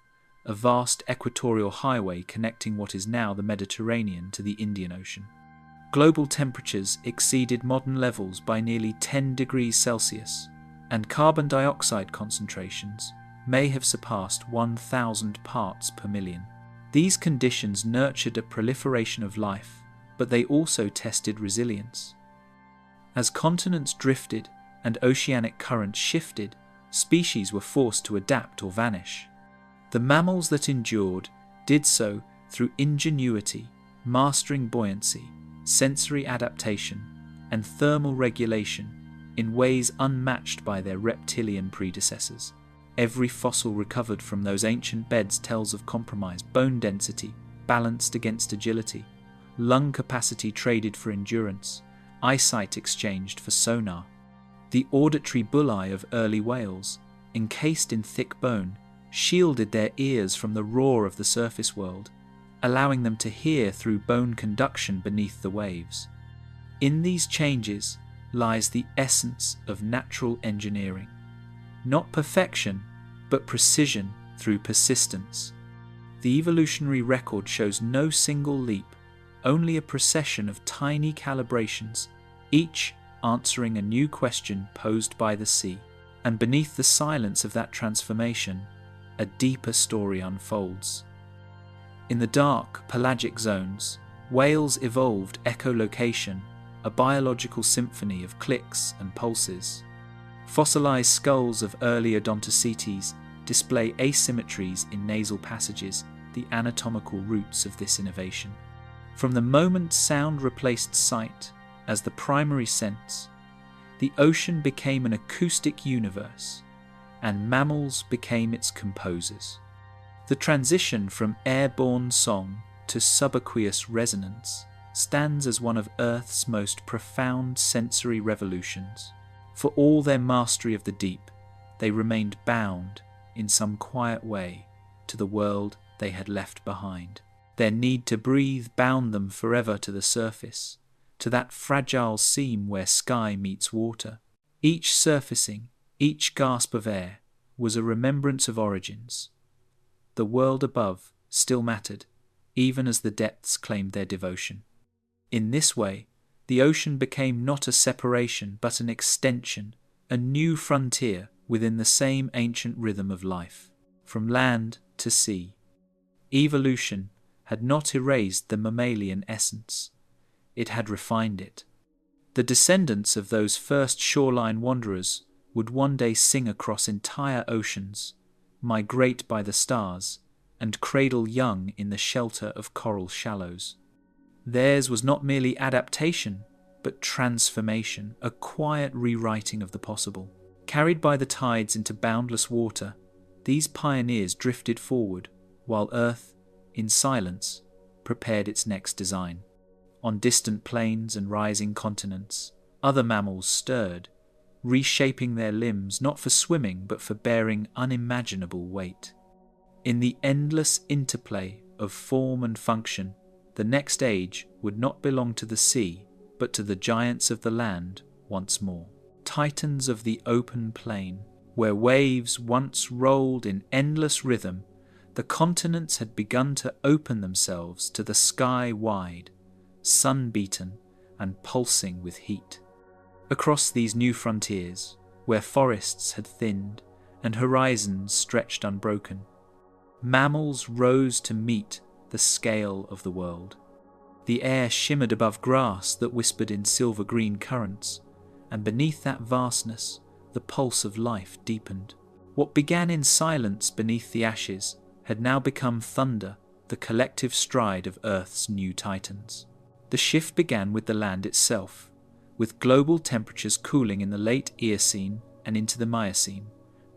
a vast equatorial highway connecting what is now the Mediterranean to the Indian Ocean. Global temperatures exceeded modern levels by nearly 10 degrees Celsius, and carbon dioxide concentrations may have surpassed 1,000 parts per million. These conditions nurtured a proliferation of life, but they also tested resilience. As continents drifted and oceanic currents shifted, species were forced to adapt or vanish. The mammals that endured did so through ingenuity, mastering buoyancy, sensory adaptation, and thermal regulation in ways unmatched by their reptilian predecessors. Every fossil recovered from those ancient beds tells of compromise, bone density balanced against agility, lung capacity traded for endurance, eyesight exchanged for sonar. The auditory bullae of early whales, encased in thick bone, shielded their ears from the roar of the surface world, allowing them to hear through bone conduction beneath the waves. In these changes lies the essence of natural engineering. Not perfection, but precision through persistence. The evolutionary record shows no single leap, only a procession of tiny calibrations, each answering a new question posed by the sea. And beneath the silence of that transformation, a deeper story unfolds. In the dark, pelagic zones, whales evolved echolocation, a biological symphony of clicks and pulses. Fossilized skulls of early Odontocetes display asymmetries in nasal passages, the anatomical roots of this innovation. From the moment sound replaced sight as the primary sense, the ocean became an acoustic universe, and mammals became its composers. The transition from airborne song to subaqueous resonance stands as one of Earth's most profound sensory revolutions. For all their mastery of the deep, they remained bound, in some quiet way, to the world they had left behind. Their need to breathe bound them forever to the surface, to that fragile seam where sky meets water. Each surfacing Each gasp of air was a remembrance of origins. The world above still mattered, even as the depths claimed their devotion. In this way, the ocean became not a separation but an extension, a new frontier within the same ancient rhythm of life, from land to sea. Evolution had not erased the mammalian essence, it had refined it. The descendants of those first shoreline wanderers would one day sing across entire oceans, migrate by the stars, and cradle young in the shelter of coral shallows. Theirs was not merely adaptation, but transformation, a quiet rewriting of the possible. Carried by the tides into boundless water, these pioneers drifted forward, while Earth, in silence, prepared its next design. On distant plains and rising continents, other mammals stirred, reshaping their limbs not for swimming but for bearing unimaginable weight. In the endless interplay of form and function, the next age would not belong to the sea, but to the giants of the land once more. Titans of the open plain, where waves once rolled in endless rhythm, the continents had begun to open themselves to the sky wide, sun-beaten and pulsing with heat. Across these new frontiers, where forests had thinned and horizons stretched unbroken, mammals rose to meet the scale of the world. The air shimmered above grass that whispered in silver-green currents, and beneath that vastness, the pulse of life deepened. What began in silence beneath the ashes had now become thunder, the collective stride of Earth's new titans. The shift began with the land itself, with global temperatures cooling in the late Eocene and into the Miocene,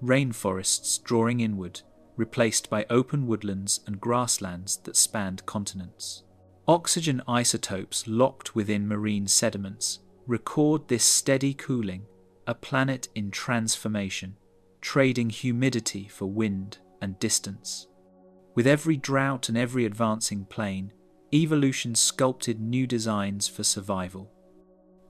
rainforests drawing inward, replaced by open woodlands and grasslands that spanned continents. Oxygen isotopes locked within marine sediments record this steady cooling, a planet in transformation, trading humidity for wind and distance. With every drought and every advancing plain, evolution sculpted new designs for survival.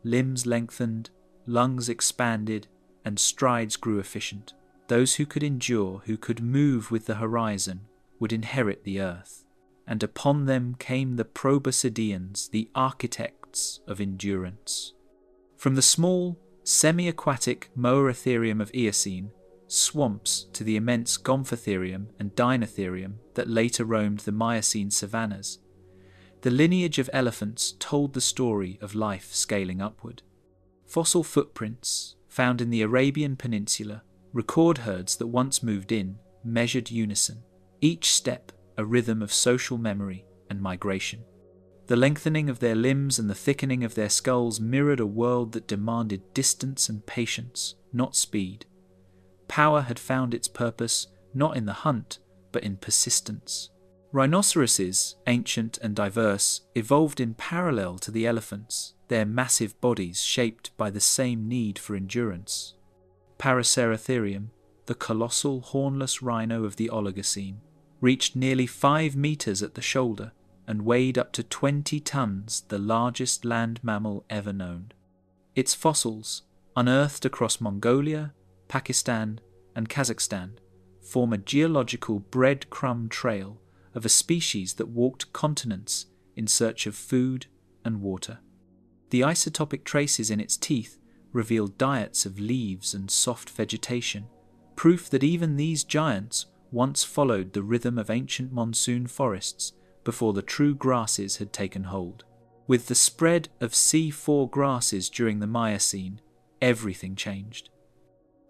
Limbs lengthened, lungs expanded, and strides grew efficient. Those who could endure, who could move with the horizon, would inherit the earth. And upon them came the proboscideans, the architects of endurance. From the small, semi-aquatic Moeritherium of Eocene, swamps to the immense Gomphotherium and Dinotherium that later roamed the Miocene savannas, the lineage of elephants told the story of life scaling upward. Fossil footprints, found in the Arabian Peninsula, record herds that once moved in, measured unison, each step a rhythm of social memory and migration. The lengthening of their limbs and the thickening of their skulls mirrored a world that demanded distance and patience, not speed. Power had found its purpose not in the hunt, but in persistence. Rhinoceroses, ancient and diverse, evolved in parallel to the elephants, their massive bodies shaped by the same need for endurance. Paraceratherium, the colossal hornless rhino of the Oligocene, reached nearly 5 meters at the shoulder and weighed up to 20 tons, the largest land mammal ever known. Its fossils, unearthed across Mongolia, Pakistan, and Kazakhstan, form a geological breadcrumb trail of a species that walked continents in search of food and water. The isotopic traces in its teeth revealed diets of leaves and soft vegetation, proof that even these giants once followed the rhythm of ancient monsoon forests before the true grasses had taken hold. With the spread of C4 grasses during the Miocene, everything changed.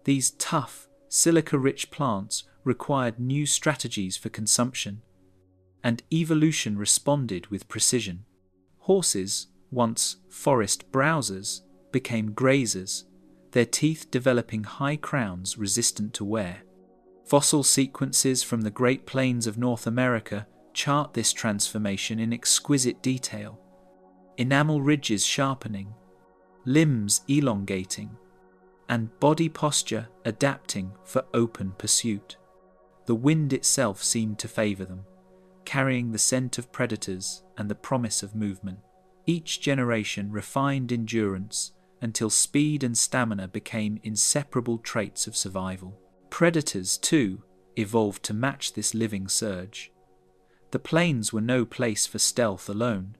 These tough, silica-rich plants required new strategies for consumption, and evolution responded with precision. Horses, once forest browsers, became grazers, their teeth developing high crowns resistant to wear. Fossil sequences from the Great Plains of North America chart this transformation in exquisite detail. Enamel ridges sharpening, limbs elongating, and body posture adapting for open pursuit. The wind itself seemed to favour them, carrying the scent of predators and the promise of movement. Each generation refined endurance until speed and stamina became inseparable traits of survival. Predators, too, evolved to match this living surge. The plains were no place for stealth alone.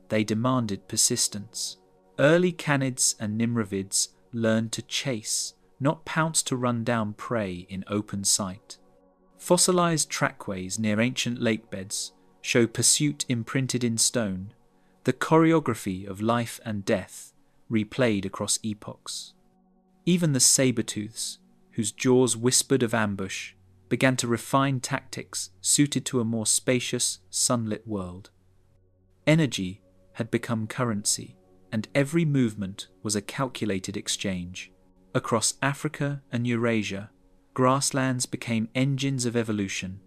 They demanded persistence. Early canids and nimravids learned to chase, not pounce to run down prey in open sight. Fossilized trackways near ancient lakebeds show pursuit imprinted in stone, the choreography of life and death replayed across epochs. Even the saber-tooths, whose jaws whispered of ambush, began to refine tactics suited to a more spacious, sunlit world. Energy had become currency, and every movement was a calculated exchange. Across Africa and Eurasia, grasslands became engines of evolution.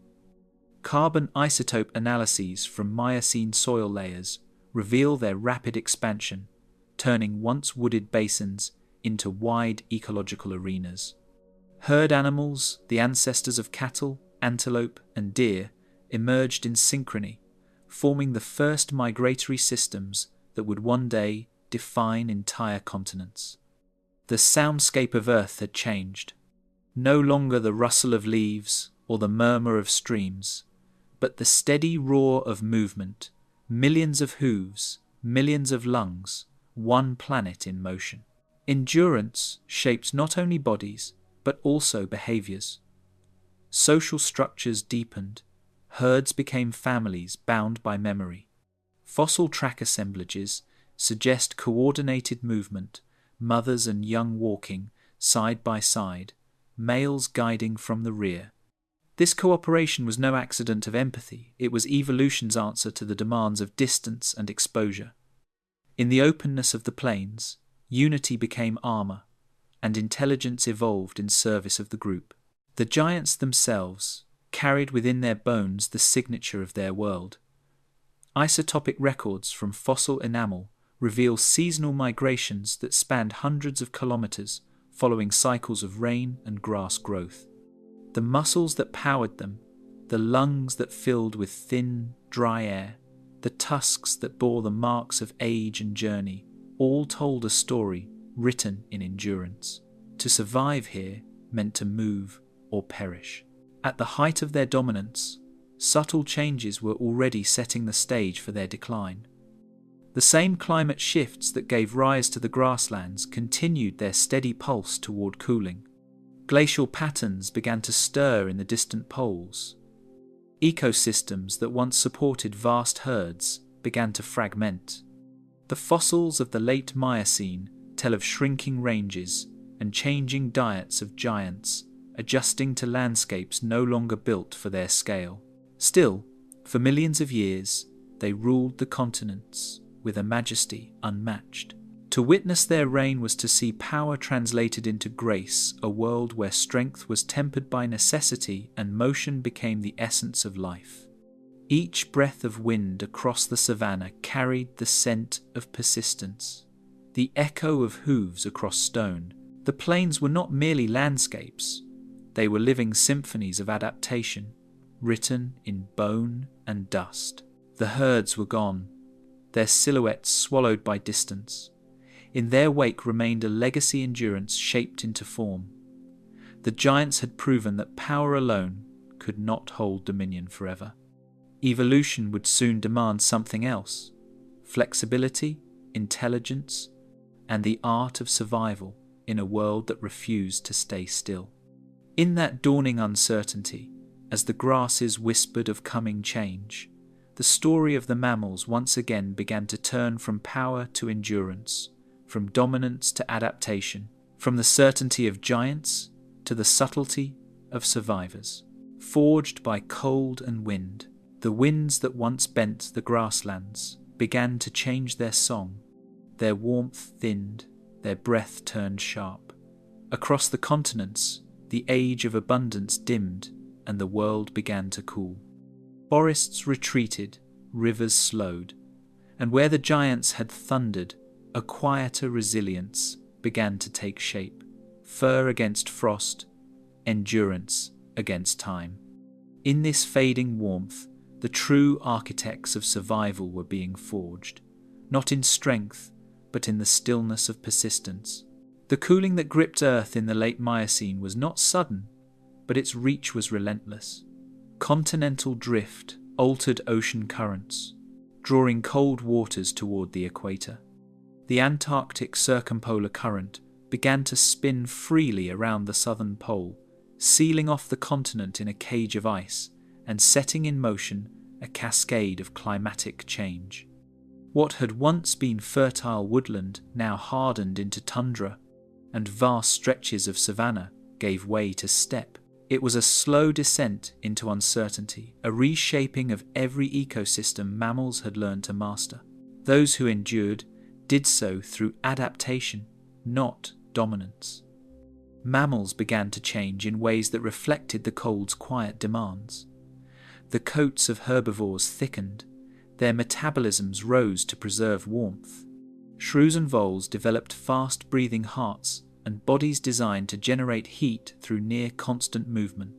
Carbon isotope analyses from Miocene soil layers reveal their rapid expansion, turning once wooded basins into wide ecological arenas. Herd animals, the ancestors of cattle, antelope, and deer, emerged in synchrony, forming the first migratory systems that would one day define entire continents. The soundscape of Earth had changed. No longer the rustle of leaves or the murmur of streams, but the steady roar of movement, millions of hooves, millions of lungs, one planet in motion. Endurance shaped not only bodies, but also behaviors. Social structures deepened, herds became families bound by memory. Fossil track assemblages suggest coordinated movement, mothers and young walking side by side, males guiding from the rear. This cooperation was no accident of empathy, it was evolution's answer to the demands of distance and exposure. In the openness of the plains, unity became armor, and intelligence evolved in service of the group. The giants themselves carried within their bones the signature of their world. Isotopic records from fossil enamel reveal seasonal migrations that spanned hundreds of kilometers, following cycles of rain and grass growth. The muscles that powered them, the lungs that filled with thin, dry air, the tusks that bore the marks of age and journey, all told a story written in endurance. To survive here meant to move or perish. At the height of their dominance, subtle changes were already setting the stage for their decline. The same climate shifts that gave rise to the grasslands continued their steady pulse toward cooling. Glacial patterns began to stir in the distant poles. Ecosystems that once supported vast herds began to fragment. The fossils of the late Miocene tell of shrinking ranges and changing diets of giants, adjusting to landscapes no longer built for their scale. Still, for millions of years, they ruled the continents with a majesty unmatched. To witness their reign was to see power translated into grace, a world where strength was tempered by necessity and motion became the essence of life. Each breath of wind across the savannah carried the scent of persistence, the echo of hooves across stone. The plains were not merely landscapes, they were living symphonies of adaptation, written in bone and dust. The herds were gone, their silhouettes swallowed by distance. In their wake remained a legacy endurance shaped into form. The giants had proven that power alone could not hold dominion forever. Evolution would soon demand something else: flexibility, intelligence, and the art of survival in a world that refused to stay still. In that dawning uncertainty, as the grasses whispered of coming change, the story of the mammals once again began to turn from power to endurance, from dominance to adaptation, from the certainty of giants to the subtlety of survivors. Forged by cold and wind, the winds that once bent the grasslands began to change their song. Their warmth thinned, their breath turned sharp. Across the continents, the age of abundance dimmed, and the world began to cool. Forests retreated, rivers slowed, and where the giants had thundered, a quieter resilience began to take shape. Fur against frost, endurance against time. In this fading warmth, the true architects of survival were being forged, not in strength, but in the stillness of persistence. The cooling that gripped Earth in the late Miocene was not sudden, but its reach was relentless. Continental drift altered ocean currents, drawing cold waters toward the equator. The Antarctic circumpolar current began to spin freely around the southern pole, sealing off the continent in a cage of ice and setting in motion a cascade of climatic change. What had once been fertile woodland now hardened into tundra, and vast stretches of savanna gave way to steppe. It was a slow descent into uncertainty, a reshaping of every ecosystem mammals had learned to master. Those who endured did so through adaptation, not dominance. Mammals began to change in ways that reflected the cold's quiet demands. The coats of herbivores thickened, their metabolisms rose to preserve warmth. Shrews and voles developed fast-breathing hearts and bodies designed to generate heat through near-constant movement.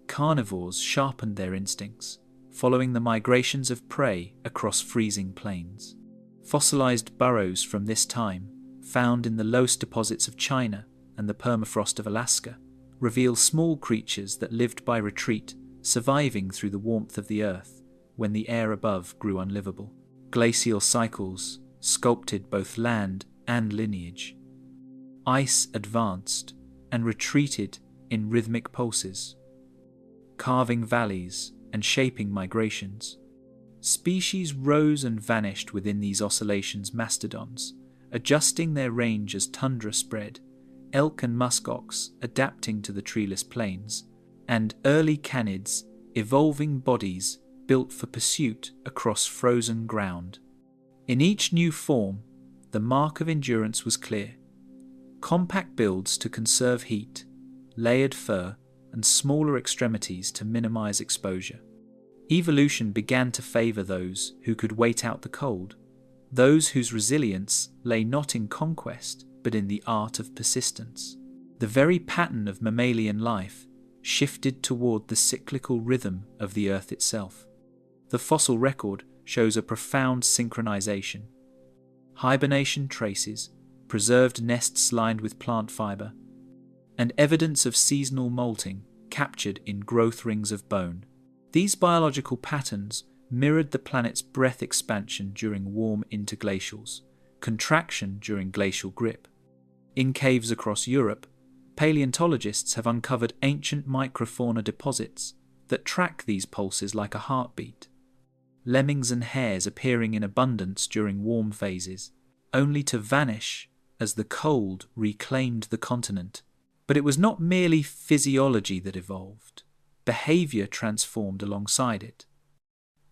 Carnivores sharpened their instincts, following the migrations of prey across freezing plains. Fossilized burrows from this time, found in the loess deposits of China and the permafrost of Alaska, reveal small creatures that lived by retreat, surviving through the warmth of the earth when the air above grew unlivable. Glacial cycles sculpted both land and lineage. Ice advanced and retreated in rhythmic pulses, carving valleys and shaping migrations. Species rose and vanished within these oscillations. Mastodons, adjusting their range as tundra spread, elk and muskox adapting to the treeless plains, and early canids evolving bodies built for pursuit across frozen ground. In each new form, the mark of endurance was clear. Compact builds to conserve heat, layered fur, and smaller extremities to minimize exposure. Evolution began to favor those who could wait out the cold, those whose resilience lay not in conquest, but in the art of persistence. The very pattern of mammalian life shifted toward the cyclical rhythm of the earth itself. The fossil record shows a profound synchronization. Hibernation traces, preserved nests lined with plant fiber, and evidence of seasonal molting captured in growth rings of bone. These biological patterns mirrored the planet's breath expansion during warm interglacials, contraction during glacial grip. In caves across Europe, paleontologists have uncovered ancient microfauna deposits that track these pulses like a heartbeat. Lemmings and hares appearing in abundance during warm phases, only to vanish as the cold reclaimed the continent. But it was not merely physiology that evolved. Behavior transformed alongside it.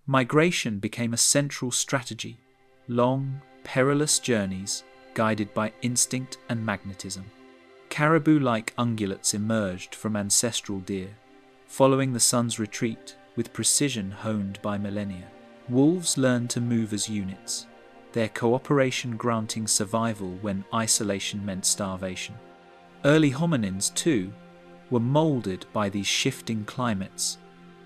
Migration became a central strategy, long, perilous journeys guided by instinct and magnetism. Caribou-like ungulates emerged from ancestral deer, following the sun's retreat with precision honed by millennia. Wolves learned to move as units, their cooperation granting survival when isolation meant starvation. Early hominins, too, were molded by these shifting climates,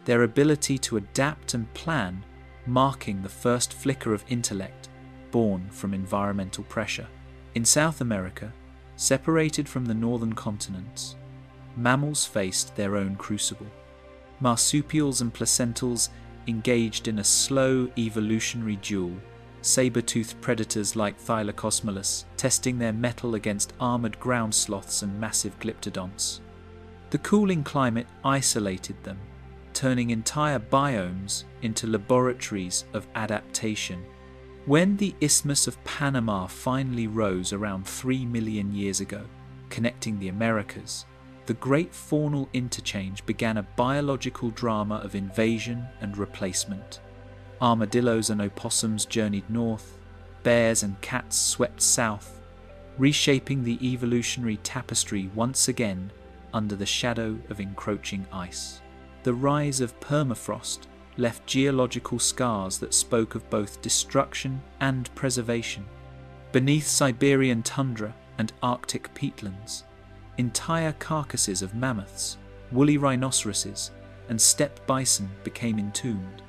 their ability to adapt and plan marking the first flicker of intellect born from environmental pressure. In South America, separated from the northern continents, mammals faced their own crucible. Marsupials and placentals engaged in a slow evolutionary duel, saber-toothed predators like Thylacosmolus testing their mettle against armoured ground sloths and massive glyptodonts. The cooling climate isolated them, turning entire biomes into laboratories of adaptation. When the Isthmus of Panama finally rose around 3 million years ago, connecting the Americas, the great faunal interchange began a biological drama of invasion and replacement. Armadillos and opossums journeyed north, bears and cats swept south, reshaping the evolutionary tapestry once again under the shadow of encroaching ice. The rise of permafrost left geological scars that spoke of both destruction and preservation. Beneath Siberian tundra and Arctic peatlands, entire carcasses of mammoths, woolly rhinoceroses, and steppe bison became entombed,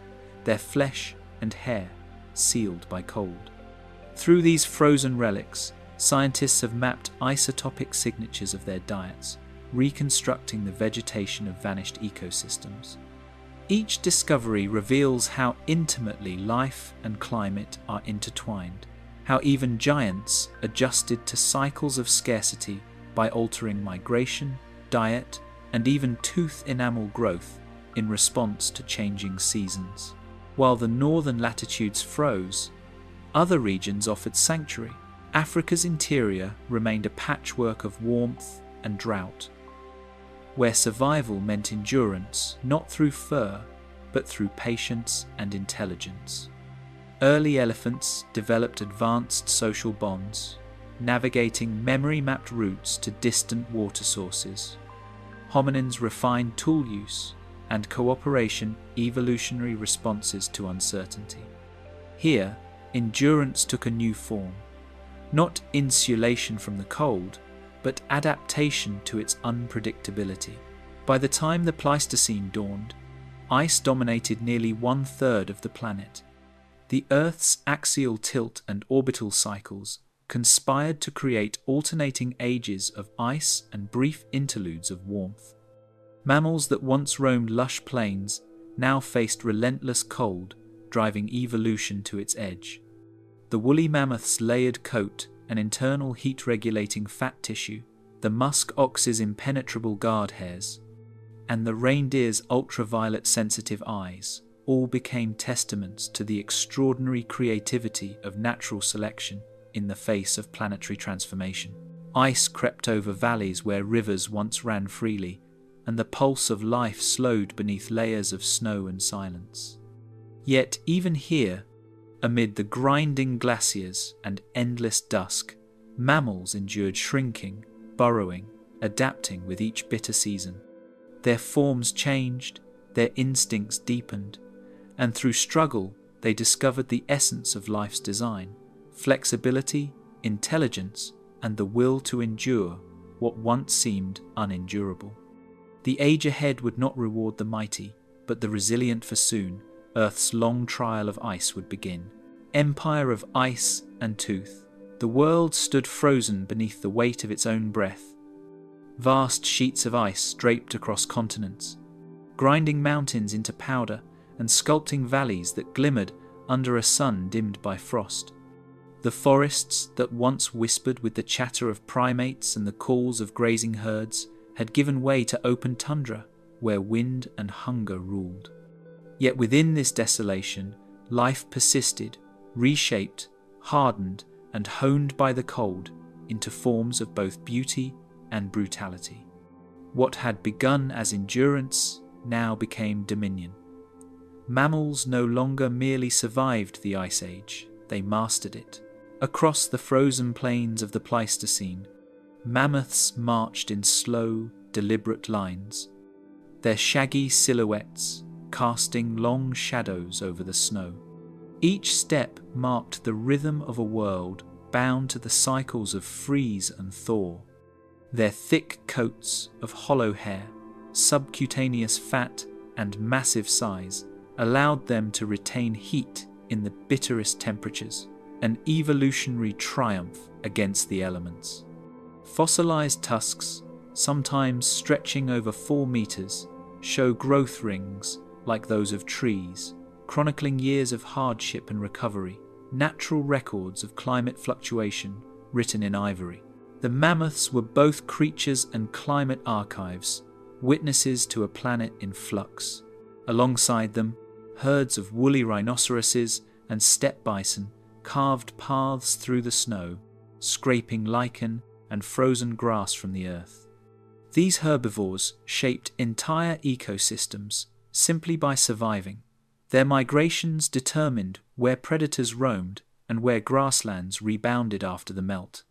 their flesh and hair sealed by cold. Through these frozen relics, scientists have mapped isotopic signatures of their diets, reconstructing the vegetation of vanished ecosystems. Each discovery reveals how intimately life and climate are intertwined, how even giants adjusted to cycles of scarcity by altering migration, diet, and even tooth enamel growth in response to changing seasons. While the northern latitudes froze, other regions offered sanctuary. Africa's interior remained a patchwork of warmth and drought, where survival meant endurance not through fur, but through patience and intelligence. Early elephants developed advanced social bonds, navigating memory-mapped routes to distant water sources. Hominins refined tool use and cooperation, evolutionary responses to uncertainty. Here, endurance took a new form, not insulation from the cold, but adaptation to its unpredictability. By the time the Pleistocene dawned, ice dominated nearly 1/3 of the planet. The Earth's axial tilt and orbital cycles conspired to create alternating ages of ice and brief interludes of warmth. Mammals that once roamed lush plains now faced relentless cold, driving evolution to its edge. The woolly mammoth's layered coat and internal heat-regulating fat tissue, the musk ox's impenetrable guard hairs, and the reindeer's ultraviolet sensitive eyes all became testaments to the extraordinary creativity of natural selection in the face of planetary transformation. Ice crept over valleys where rivers once ran freely, and the pulse of life slowed beneath layers of snow and silence. Yet even here, amid the grinding glaciers and endless dusk, mammals endured shrinking, burrowing, adapting with each bitter season. Their forms changed, their instincts deepened, and through struggle they discovered the essence of life's design: flexibility, intelligence, and the will to endure what once seemed unendurable. The age ahead would not reward the mighty, but the resilient, for soon Earth's long trial of ice would begin. Empire of ice and tooth, the world stood frozen beneath the weight of its own breath. Vast sheets of ice draped across continents, grinding mountains into powder and sculpting valleys that glimmered under a sun dimmed by frost. The forests that once whispered with the chatter of primates and the calls of grazing herds had given way to open tundra where wind and hunger ruled. Yet within this desolation, life persisted, reshaped, hardened, and honed by the cold into forms of both beauty and brutality. What had begun as endurance now became dominion. Mammals no longer merely survived the Ice Age, they mastered it. Across the frozen plains of the Pleistocene, mammoths marched in slow, deliberate lines, their shaggy silhouettes casting long shadows over the snow. Each step marked the rhythm of a world bound to the cycles of freeze and thaw. Their thick coats of hollow hair, subcutaneous fat, and massive size allowed them to retain heat in the bitterest temperatures, an evolutionary triumph against the elements. Fossilized tusks, sometimes stretching over 4 meters, show growth rings like those of trees, chronicling years of hardship and recovery, natural records of climate fluctuation written in ivory. The mammoths were both creatures and climate archives, witnesses to a planet in flux. Alongside them, herds of woolly rhinoceroses and steppe bison carved paths through the snow, scraping lichen and frozen grass from the earth. These herbivores shaped entire ecosystems simply by surviving. Their migrations determined where predators roamed and where grasslands rebounded after the melt.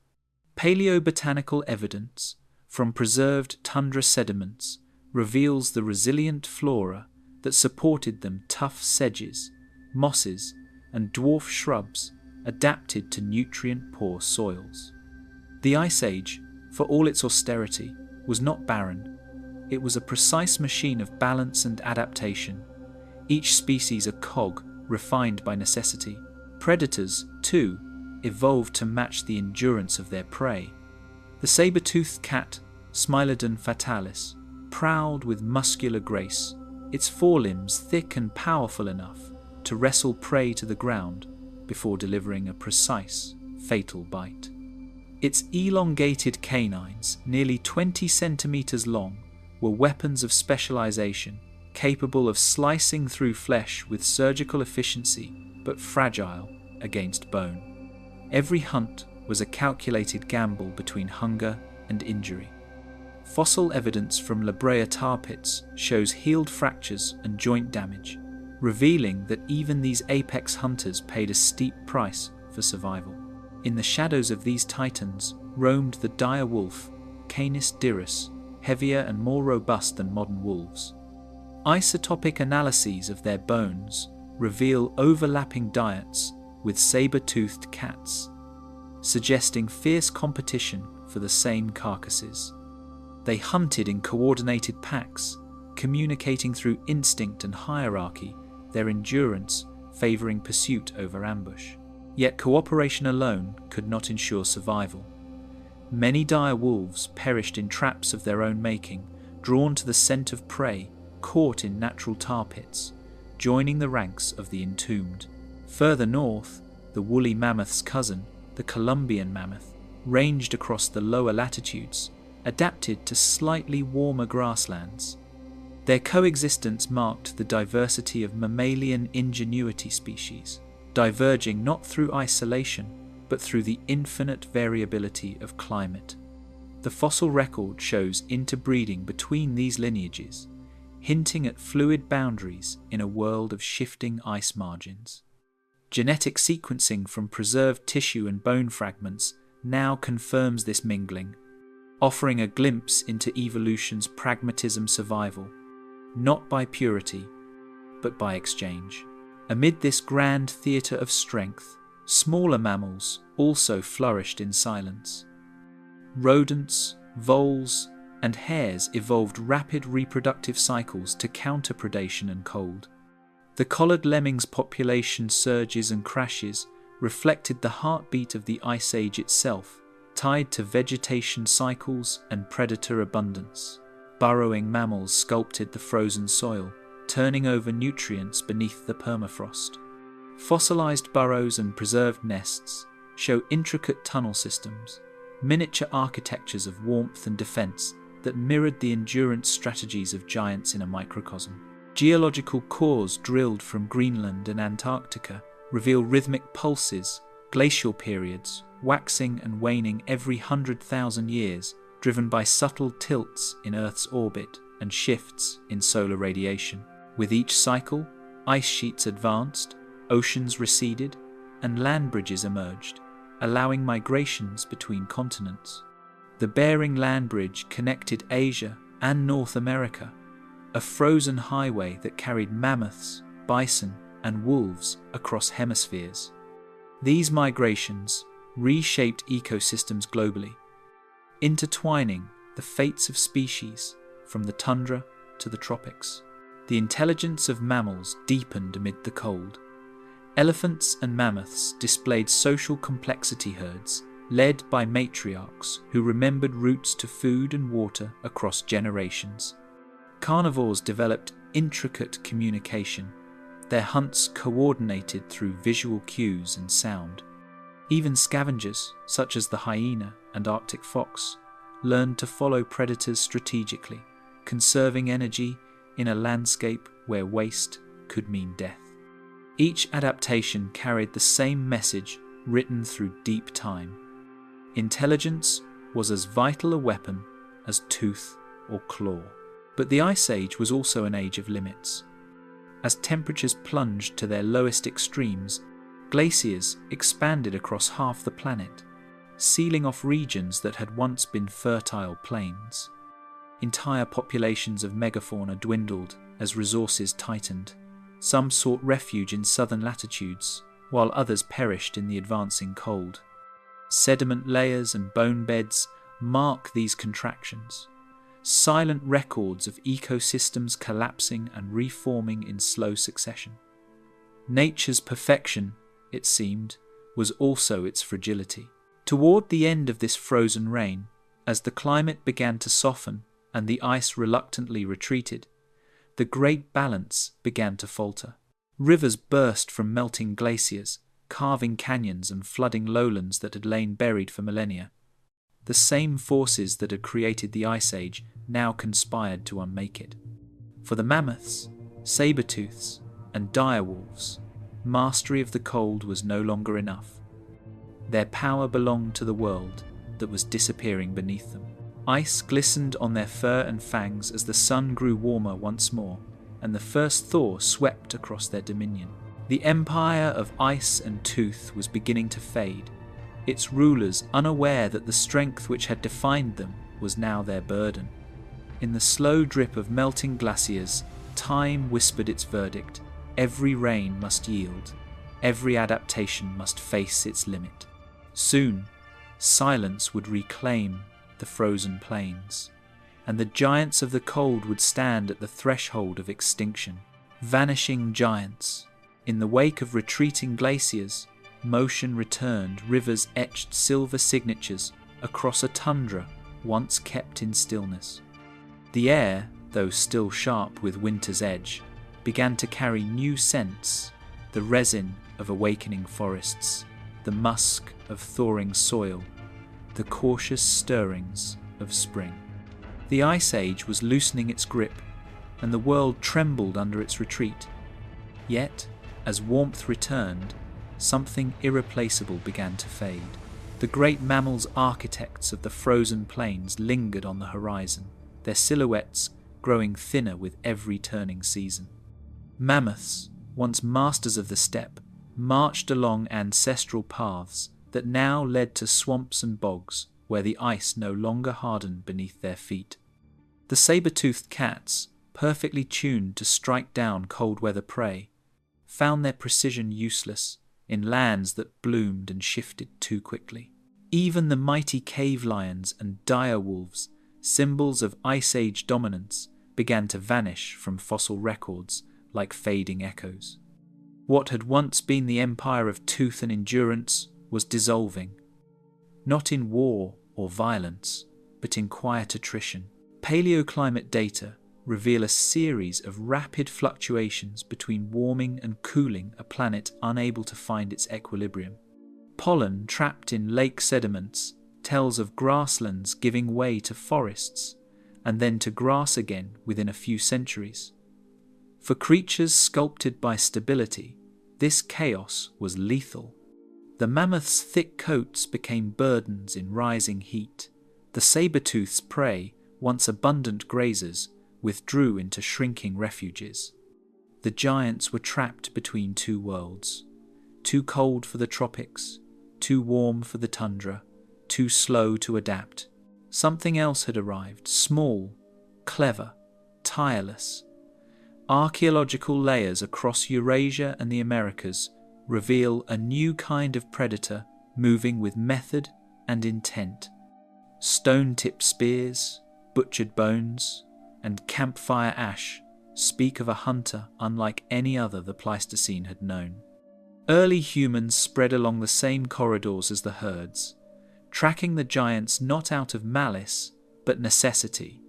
Paleobotanical evidence from preserved tundra sediments reveals the resilient flora that supported them: tough sedges, mosses, and dwarf shrubs adapted to nutrient-poor soils. The Ice Age, for all its austerity, was not barren. It was a precise machine of balance and adaptation, each species a cog refined by necessity. Predators, too, evolved to match the endurance of their prey. The saber-toothed cat, Smilodon fatalis, prowled with muscular grace, its forelimbs thick and powerful enough to wrestle prey to the ground before delivering a precise, fatal bite. Its elongated canines, nearly 20 centimeters long, were weapons of specialization, capable of slicing through flesh with surgical efficiency, but fragile against bone. Every hunt was a calculated gamble between hunger and injury. Fossil evidence from La Brea tar pits shows healed fractures and joint damage, revealing that even these apex hunters paid a steep price for survival. In the shadows of these titans roamed the dire wolf, Canis dirus, heavier and more robust than modern wolves. Isotopic analyses of their bones reveal overlapping diets with saber-toothed cats, suggesting fierce competition for the same carcasses. They hunted in coordinated packs, communicating through instinct and hierarchy, their endurance favoring pursuit over ambush. Yet cooperation alone could not ensure survival. Many dire wolves perished in traps of their own making, drawn to the scent of prey, caught in natural tar pits, joining the ranks of the entombed. Further north, the woolly mammoth's cousin, the Columbian mammoth, ranged across the lower latitudes, adapted to slightly warmer grasslands. Their coexistence marked the diversity of mammalian ingenuity species, diverging not through isolation, but through the infinite variability of climate. The fossil record shows interbreeding between these lineages, hinting at fluid boundaries in a world of shifting ice margins. Genetic sequencing from preserved tissue and bone fragments now confirms this mingling, offering a glimpse into evolution's pragmatism survival, not by purity, but by exchange. Amid this grand theatre of strength, smaller mammals also flourished in silence. Rodents, voles, and hares evolved rapid reproductive cycles to counter predation and cold. The collared lemming's population surges and crashes reflected the heartbeat of the Ice Age itself, tied to vegetation cycles and predator abundance. Burrowing mammals sculpted the frozen soil, turning over nutrients beneath the permafrost. Fossilized burrows and preserved nests show intricate tunnel systems, miniature architectures of warmth and defense that mirrored the endurance strategies of giants in a microcosm. Geological cores drilled from Greenland and Antarctica reveal rhythmic pulses, glacial periods, waxing and waning every 100,000 years, driven by subtle tilts in Earth's orbit and shifts in solar radiation. With each cycle, ice sheets advanced, oceans receded, and land bridges emerged, allowing migrations between continents. The Bering Land Bridge connected Asia and North America, a frozen highway that carried mammoths, bison, and wolves across hemispheres. These migrations reshaped ecosystems globally, intertwining the fates of species from the tundra to the tropics. The intelligence of mammals deepened amid the cold. Elephants and mammoths displayed social complexity herds, led by matriarchs who remembered routes to food and water across generations. Carnivores developed intricate communication, their hunts coordinated through visual cues and sound. Even scavengers, such as the hyena and Arctic fox, learned to follow predators strategically, conserving energy in a landscape where waste could mean death. Each adaptation carried the same message written through deep time. Intelligence was as vital a weapon as tooth or claw. But the Ice Age was also an age of limits. As temperatures plunged to their lowest extremes, glaciers expanded across half the planet, sealing off regions that had once been fertile plains. Entire populations of megafauna dwindled as resources tightened. Some sought refuge in southern latitudes, while others perished in the advancing cold. Sediment layers and bone beds mark these contractions, silent records of ecosystems collapsing and reforming in slow succession. Nature's perfection, it seemed, was also its fragility. Toward the end of this frozen reign, as the climate began to soften and the ice reluctantly retreated, the great balance began to falter. Rivers burst from melting glaciers, carving canyons and flooding lowlands that had lain buried for millennia. The same forces that had created the Ice Age now conspired to unmake it. For the mammoths, saber-tooths, and direwolves, mastery of the cold was no longer enough. Their power belonged to the world that was disappearing beneath them. Ice glistened on their fur and fangs as the sun grew warmer once more, and the first thaw swept across their dominion. The empire of ice and tooth was beginning to fade, its rulers unaware that the strength which had defined them was now their burden. In the slow drip of melting glaciers, time whispered its verdict. Every rain must yield. Every adaptation must face its limit. Soon, silence would reclaim the frozen plains, and the giants of the cold would stand at the threshold of extinction. Vanishing giants. In the wake of retreating glaciers, motion returned, rivers etched silver signatures across a tundra once kept in stillness. The air, though still sharp with winter's edge, began to carry new scents, the resin of awakening forests, the musk of thawing soil, the cautious stirrings of spring. The Ice Age was loosening its grip, and the world trembled under its retreat. Yet, as warmth returned, something irreplaceable began to fade. The great mammals' architects of the frozen plains lingered on the horizon, their silhouettes growing thinner with every turning season. Mammoths, once masters of the steppe, marched along ancestral paths that now led to swamps and bogs where the ice no longer hardened beneath their feet. The saber-toothed cats, perfectly tuned to strike down cold-weather prey, found their precision useless in lands that bloomed and shifted too quickly. Even the mighty cave lions and dire wolves, symbols of Ice Age dominance, began to vanish from fossil records like fading echoes. What had once been the empire of tooth and endurance was dissolving, not in war or violence, but in quiet attrition. Paleoclimate data reveal a series of rapid fluctuations between warming and cooling a planet unable to find its equilibrium. Pollen trapped in lake sediments tells of grasslands giving way to forests, and then to grass again within a few centuries. For creatures sculpted by stability, this chaos was lethal. The mammoth's thick coats became burdens in rising heat. The saber-tooth's prey, once abundant grazers, withdrew into shrinking refuges. The giants were trapped between two worlds, too cold for the tropics, too warm for the tundra, too slow to adapt. Something else had arrived, small, clever, tireless. Archaeological layers across Eurasia and the Americas reveal a new kind of predator moving with method and intent. Stone-tipped spears, butchered bones, and campfire ash speak of a hunter unlike any other the Pleistocene had known. Early humans spread along the same corridors as the herds, tracking the giants not out of malice, but necessity.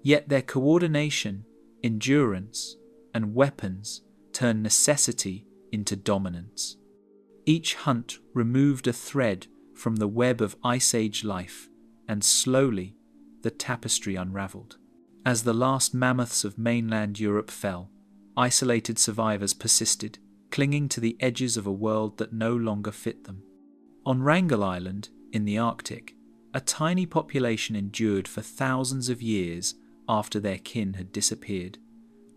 Yet their coordination, endurance, and weapons turned necessity into dominance. Each hunt removed a thread from the web of Ice Age life, and slowly the tapestry unraveled. As the last mammoths of mainland Europe fell, isolated survivors persisted, clinging to the edges of a world that no longer fit them. On Wrangel Island, in the Arctic, a tiny population endured for thousands of years after their kin had disappeared,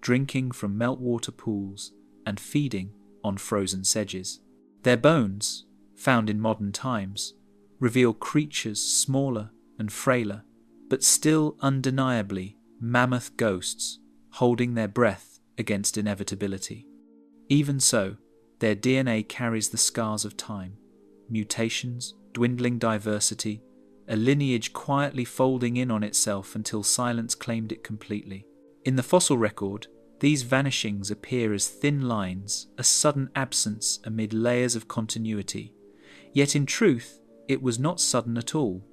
drinking from meltwater pools and feeding on frozen sedges. Their bones, found in modern times, reveal creatures smaller and frailer, but still undeniably mammoth ghosts holding their breath against inevitability. Even so, their DNA carries the scars of time, mutations, dwindling diversity, a lineage quietly folding in on itself until silence claimed it completely. In the fossil record, these vanishings appear as thin lines, a sudden absence amid layers of continuity, Yet in truth, it was not sudden at all.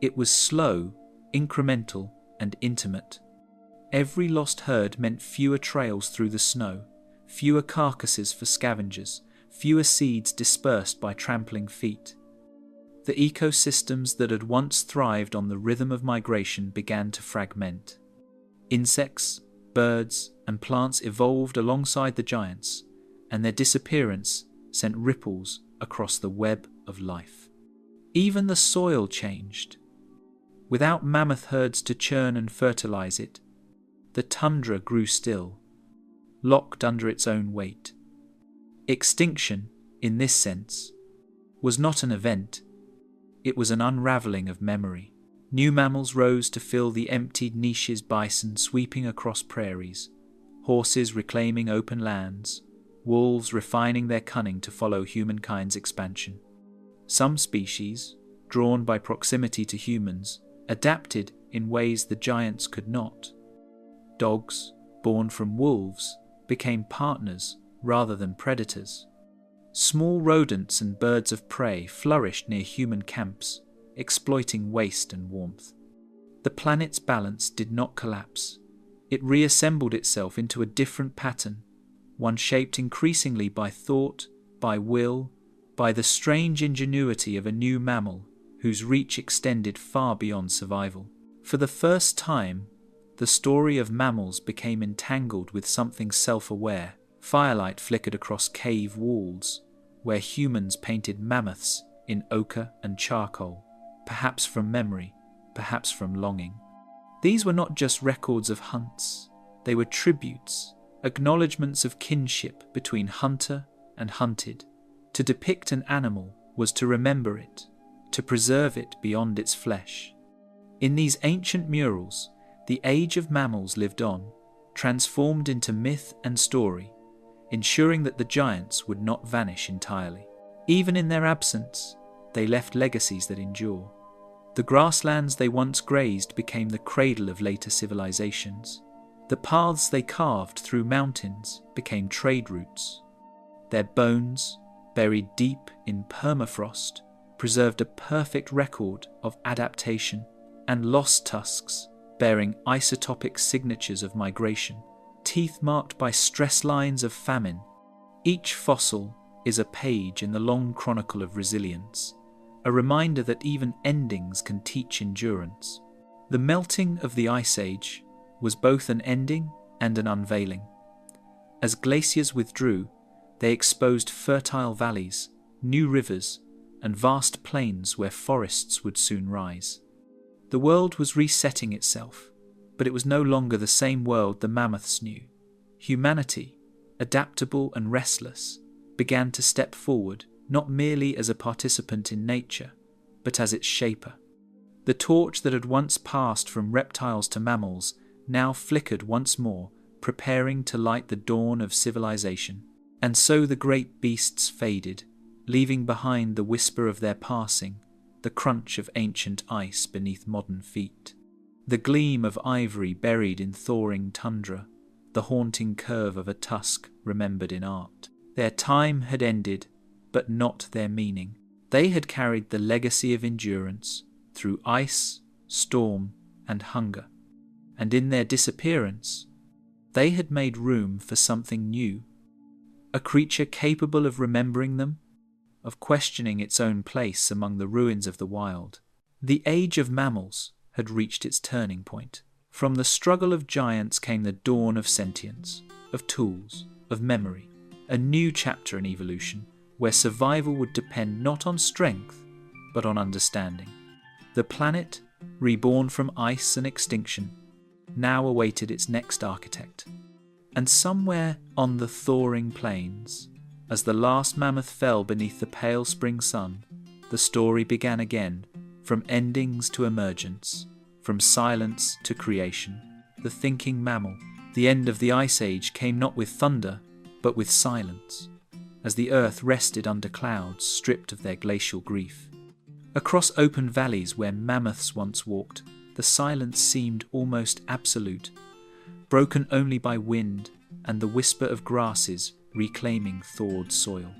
It was slow, incremental, and intimate. Every lost herd meant fewer trails through the snow, fewer carcasses for scavengers, fewer seeds dispersed by trampling feet. The ecosystems that had once thrived on the rhythm of migration began to fragment. Insects, birds, and plants evolved alongside the giants, and their disappearance sent ripples across the web of life. Even the soil changed. Without mammoth herds to churn and fertilize it, the tundra grew still, locked under its own weight. Extinction, in this sense, was not an event. It was an unraveling of memory. New mammals rose to fill the emptied niches, bison sweeping across prairies, horses reclaiming open lands, wolves refining their cunning to follow humankind's expansion. Some species, drawn by proximity to humans, adapted in ways the giants could not. Dogs, born from wolves, became partners rather than predators. Small rodents and birds of prey flourished near human camps, exploiting waste and warmth. The planet's balance did not collapse. It reassembled itself into a different pattern, one shaped increasingly by thought, by will, by the strange ingenuity of a new mammal whose reach extended far beyond survival. For the first time, the story of mammals became entangled with something self-aware. Firelight flickered across cave walls, where humans painted mammoths in ochre and charcoal, perhaps from memory, perhaps from longing. These were not just records of hunts, they were tributes, acknowledgements of kinship between hunter and hunted. To depict an animal was to remember it, to preserve it beyond its flesh. In these ancient murals, the Age of Mammals lived on, transformed into myth and story, ensuring that the giants would not vanish entirely. Even in their absence, they left legacies that endure. The grasslands they once grazed became the cradle of later civilizations. The paths they carved through mountains became trade routes. Their bones, buried deep in permafrost, preserved a perfect record of adaptation, and lost tusks, bearing isotopic signatures of migration, teeth marked by stress lines of famine. Each fossil is a page in the long chronicle of resilience, a reminder that even endings can teach endurance. The melting of the Ice Age was both an ending and an unveiling. As glaciers withdrew, they exposed fertile valleys, new rivers, and vast plains where forests would soon rise. The world was resetting itself, but it was no longer the same world the mammoths knew. Humanity, adaptable and restless, began to step forward, not merely as a participant in nature, but as its shaper. The torch that had once passed from reptiles to mammals now flickered once more, preparing to light the dawn of civilization. And so the great beasts faded, leaving behind the whisper of their passing, the crunch of ancient ice beneath modern feet, the gleam of ivory buried in thawing tundra, the haunting curve of a tusk remembered in art. Their time had ended, but not their meaning. They had carried the legacy of endurance through ice, storm, and hunger, and in their disappearance, they had made room for something new, a creature capable of remembering them, of questioning its own place among the ruins of the wild. The Age of Mammals had reached its turning point. From the struggle of giants came the dawn of sentience, of tools, of memory, a new chapter in evolution, where survival would depend not on strength, but on understanding. The planet, reborn from ice and extinction, now awaited its next architect. And somewhere on the thawing plains, as the last mammoth fell beneath the pale spring sun, the story began again, from endings to emergence, from silence to creation. The thinking mammal. The end of the Ice Age came not with thunder, but with silence, as the earth rested under clouds stripped of their glacial grief. Across open valleys where mammoths once walked, the silence seemed almost absolute, broken only by wind and the whisper of grasses reclaiming thawed soil.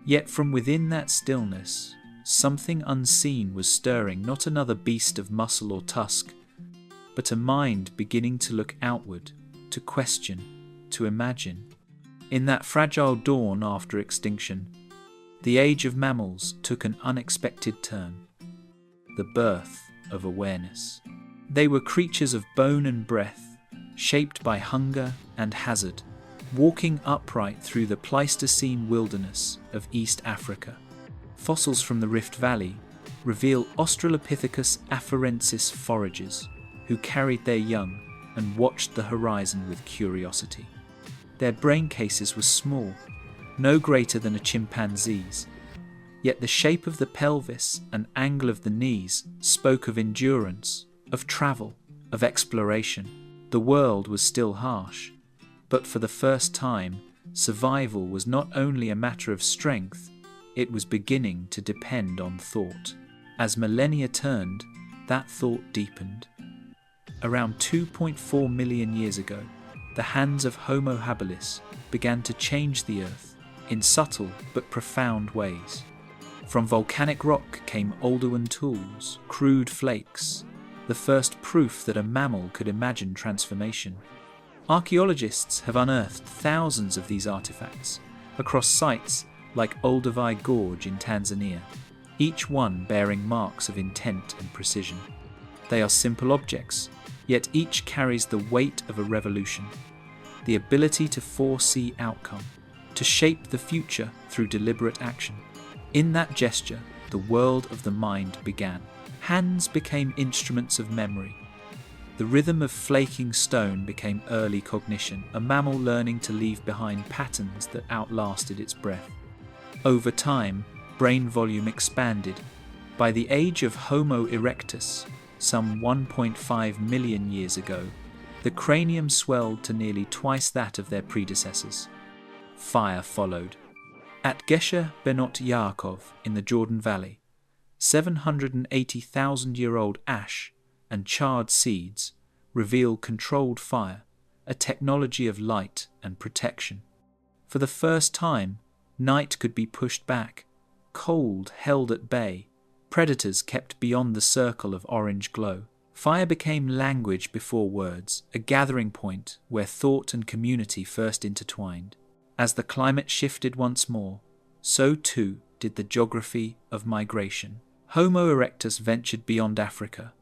Yet from within that stillness, something unseen was stirring, not another beast of muscle or tusk, but a mind beginning to look outward, to question, to imagine. In that fragile dawn after extinction, the Age of Mammals took an unexpected turn. The birth of awareness. They were creatures of bone and breath, shaped by hunger and hazard, walking upright through the Pleistocene wilderness of East Africa. Fossils from the Rift Valley reveal Australopithecus afarensis foragers who carried their young and watched the horizon with curiosity. Their brain cases were small, no greater than a chimpanzee's, yet the shape of the pelvis and angle of the knees spoke of endurance, of travel, of exploration. The world was still harsh, but for the first time, survival was not only a matter of strength, it was beginning to depend on thought. As millennia turned, that thought deepened. Around 2.4 million years ago, the hands of Homo habilis began to change the earth in subtle but profound ways. From volcanic rock came Oldowan tools, crude flakes, the first proof that a mammal could imagine transformation. Archaeologists have unearthed thousands of these artifacts across sites like Olduvai Gorge in Tanzania, each one bearing marks of intent and precision. They are simple objects, yet each carries the weight of a revolution, the ability to foresee outcome, to shape the future through deliberate action. In that gesture, the world of the mind began. Hands became instruments of memory. The rhythm of flaking stone became early cognition, a mammal learning to leave behind patterns that outlasted its breath. Over time, brain volume expanded. By the age of Homo erectus, some 1.5 million years ago, the cranium swelled to nearly twice that of their predecessors. Fire followed. At Gesher Benot Yaakov in the Jordan Valley, 780,000-year-old ash and charred seeds reveal controlled fire, a technology of light and protection. For the first time, night could be pushed back, cold held at bay, predators kept beyond the circle of orange glow. Fire became language before words, a gathering point where thought and community first intertwined. As the climate shifted once more, so too did the geography of migration. Homo erectus ventured beyond Africa,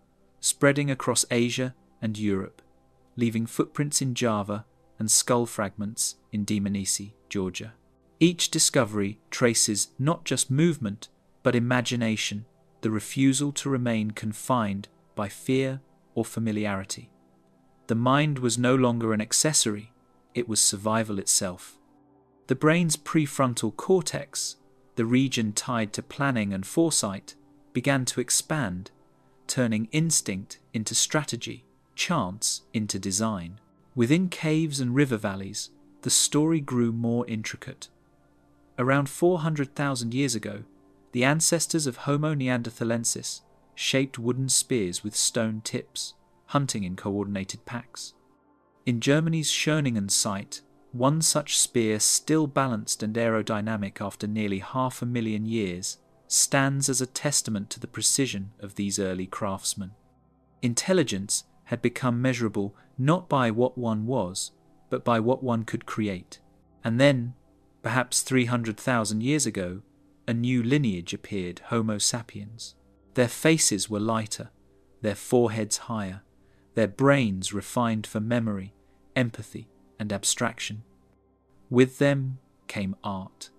spreading across Asia and Europe, leaving footprints in Java and skull fragments in Dmanisi, Georgia. Each discovery traces not just movement, but imagination, the refusal to remain confined by fear or familiarity. The mind was no longer an accessory, it was survival itself. The brain's prefrontal cortex, the region tied to planning and foresight, began to expand, turning instinct into strategy, chance into design. Within caves and river valleys, the story grew more intricate. Around 400,000 years ago, the ancestors of Homo neanderthalensis shaped wooden spears with stone tips, hunting in coordinated packs. In Germany's Schöningen site, one such spear, still balanced and aerodynamic after nearly 500,000 years, stands as a testament to the precision of these early craftsmen. Intelligence had become measurable not by what one was, but by what one could create. And then, perhaps 300,000 years ago, a new lineage appeared, Homo sapiens. Their faces were lighter, their foreheads higher, their brains refined for memory, empathy, and abstraction. With them came art.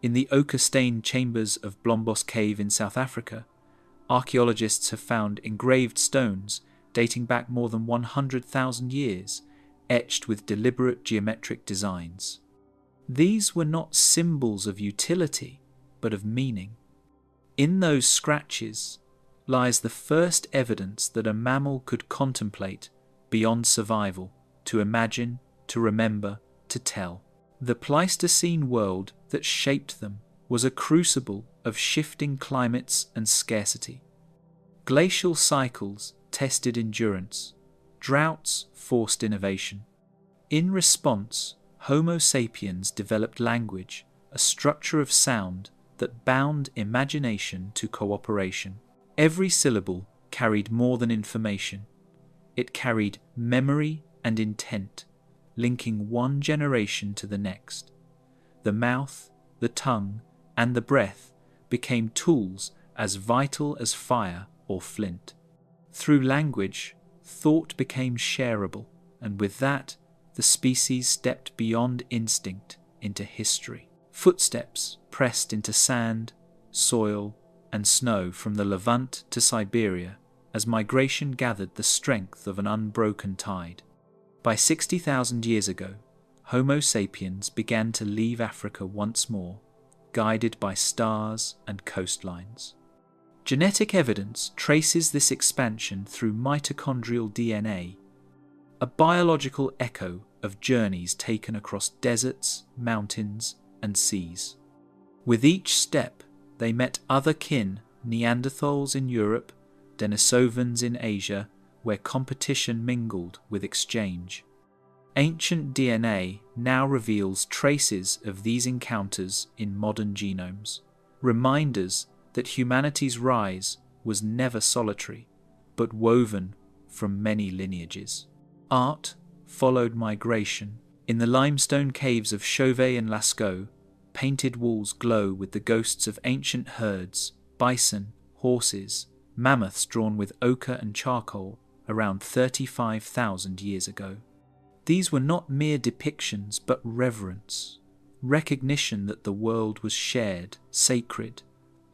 In the ochre-stained chambers of Blombos Cave in South Africa, archaeologists have found engraved stones dating back more than 100,000 years, etched with deliberate geometric designs. These were not symbols of utility, but of meaning. In those scratches lies the first evidence that a mammal could contemplate beyond survival, to imagine, to remember, to tell. The Pleistocene world that shaped them was a crucible of shifting climates and scarcity. Glacial cycles tested endurance, droughts forced innovation. In response, Homo sapiens developed language, a structure of sound that bound imagination to cooperation. Every syllable carried more than information. It carried memory and intent, linking one generation to the next. The mouth, the tongue, and the breath became tools as vital as fire or flint. Through language, thought became shareable, and with that, the species stepped beyond instinct into history. Footsteps pressed into sand, soil, and snow from the Levant to Siberia as migration gathered the strength of an unbroken tide. By 60,000 years ago, Homo sapiens began to leave Africa once more, guided by stars and coastlines. Genetic evidence traces this expansion through mitochondrial DNA, a biological echo of journeys taken across deserts, mountains, and seas. With each step, they met other kin, Neanderthals in Europe, Denisovans in Asia, where competition mingled with exchange. Ancient DNA now reveals traces of these encounters in modern genomes, reminders that humanity's rise was never solitary, but woven from many lineages. Art followed migration. In the limestone caves of Chauvet and Lascaux, painted walls glow with the ghosts of ancient herds, bison, horses, mammoths drawn with ochre and charcoal around 35,000 years ago. These were not mere depictions but reverence, recognition that the world was shared, sacred,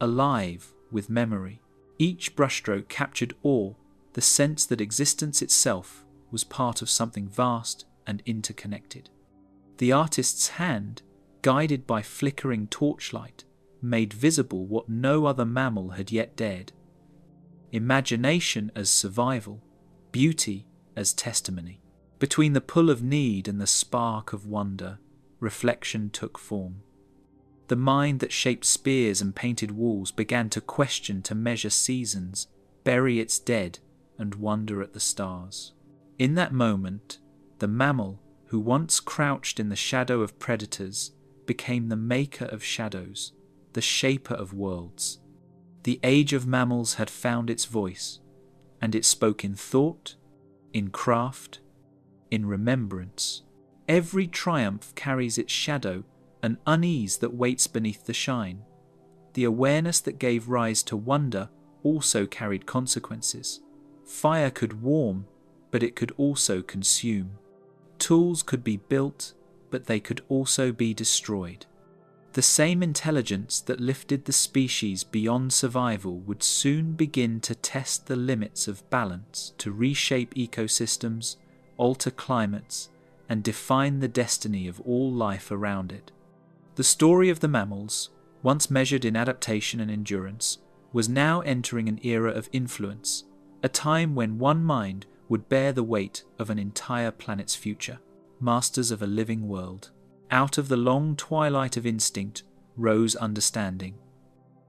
alive with memory. Each brushstroke captured awe, the sense that existence itself was part of something vast and interconnected. The artist's hand, guided by flickering torchlight, made visible what no other mammal had yet dared. Imagination as survival, beauty as testimony. Between the pull of need and the spark of wonder, reflection took form. The mind that shaped spears and painted walls began to question, to measure seasons, bury its dead, and wonder at the stars. In that moment, the mammal, who once crouched in the shadow of predators, became the maker of shadows, the shaper of worlds. The Age of Mammals had found its voice, and it spoke in thought, in craft, in remembrance. Every triumph carries its shadow, an unease that waits beneath the shine. The awareness that gave rise to wonder also carried consequences. Fire could warm, but it could also consume. Tools could be built, but they could also be destroyed. The same intelligence that lifted the species beyond survival would soon begin to test the limits of balance, to reshape ecosystems, alter climates, and define the destiny of all life around it. The story of the mammals, once measured in adaptation and endurance, was now entering an era of influence, a time when one mind would bear the weight of an entire planet's future. Masters of a living world. Out of the long twilight of instinct rose understanding,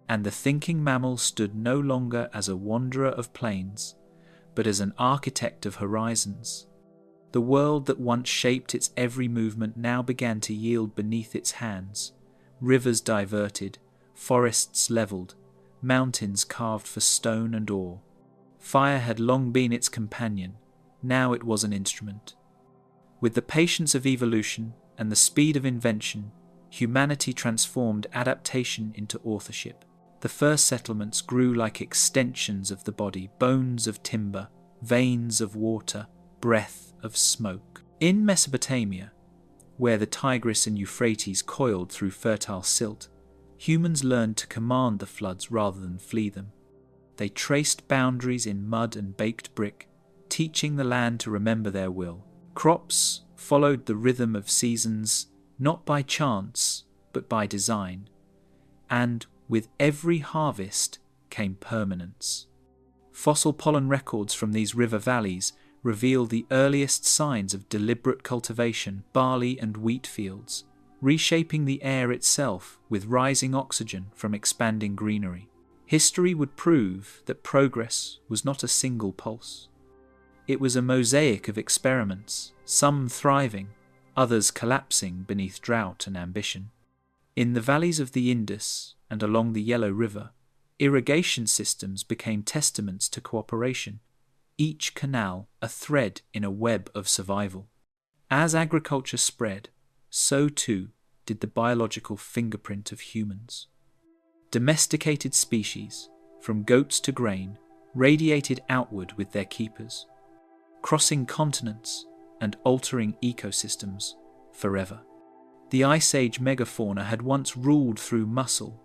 and the thinking mammal stood no longer as a wanderer of plains, but as an architect of horizons. The world that once shaped its every movement now began to yield beneath its hands, rivers diverted, forests levelled, mountains carved for stone and ore. Fire had long been its companion, now it was an instrument. With the patience of evolution and the speed of invention, humanity transformed adaptation into authorship. The first settlements grew like extensions of the body, bones of timber, veins of water, breath of smoke. In Mesopotamia, where the Tigris and Euphrates coiled through fertile silt, humans learned to command the floods rather than flee them. They traced boundaries in mud and baked brick, teaching the land to remember their will. Crops followed the rhythm of seasons, not by chance, but by design. And with every harvest came permanence. Fossil pollen records from these river valleys reveal the earliest signs of deliberate cultivation, barley and wheat fields, reshaping the air itself with rising oxygen from expanding greenery. History would prove that progress was not a single pulse. It was a mosaic of experiments, some thriving, others collapsing beneath drought and ambition. In the valleys of the Indus and along the Yellow River, irrigation systems became testaments to cooperation, each canal a thread in a web of survival. As agriculture spread, so too did the biological fingerprint of humans. Domesticated species, from goats to grain, radiated outward with their keepers, crossing continents and altering ecosystems forever. The Ice Age megafauna had once ruled through muscle.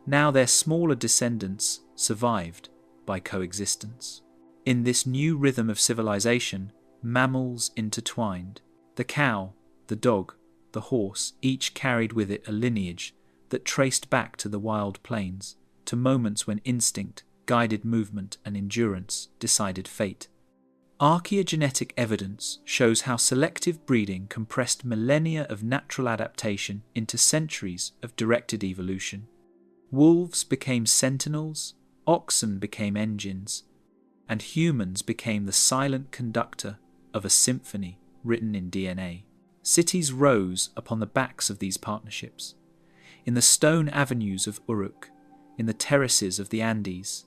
Now their smaller descendants survived by coexistence. In this new rhythm of civilization, mammals intertwined. The cow, the dog, the horse each carried with it a lineage that traced back to the wild plains, to moments when instinct guided movement and endurance decided fate. Archaeogenetic evidence shows how selective breeding compressed millennia of natural adaptation into centuries of directed evolution. Wolves became sentinels, oxen became engines, and humans became the silent conductor of a symphony written in DNA. Cities rose upon the backs of these partnerships. In the stone avenues of Uruk, in the terraces of the Andes,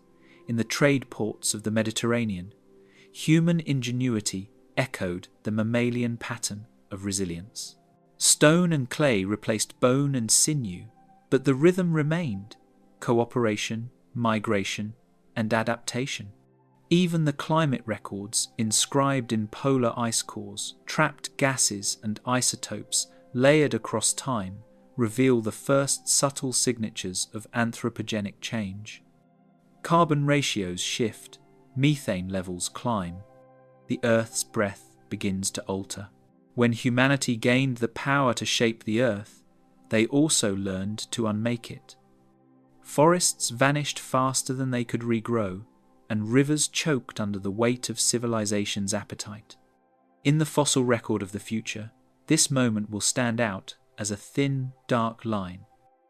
in the trade ports of the Mediterranean, human ingenuity echoed the mammalian pattern of resilience. Stone and clay replaced bone and sinew, but the rhythm remained: cooperation, migration, and adaptation. Even the climate records inscribed in polar ice cores, trapped gases and isotopes layered across time, reveal the first subtle signatures of anthropogenic change. Carbon ratios shift, methane levels climb. The Earth's breath begins to alter. When humanity gained the power to shape the Earth, they also learned to unmake it. Forests vanished faster than they could regrow, and rivers choked under the weight of civilization's appetite. In the fossil record of the future, this moment will stand out as a thin, dark line,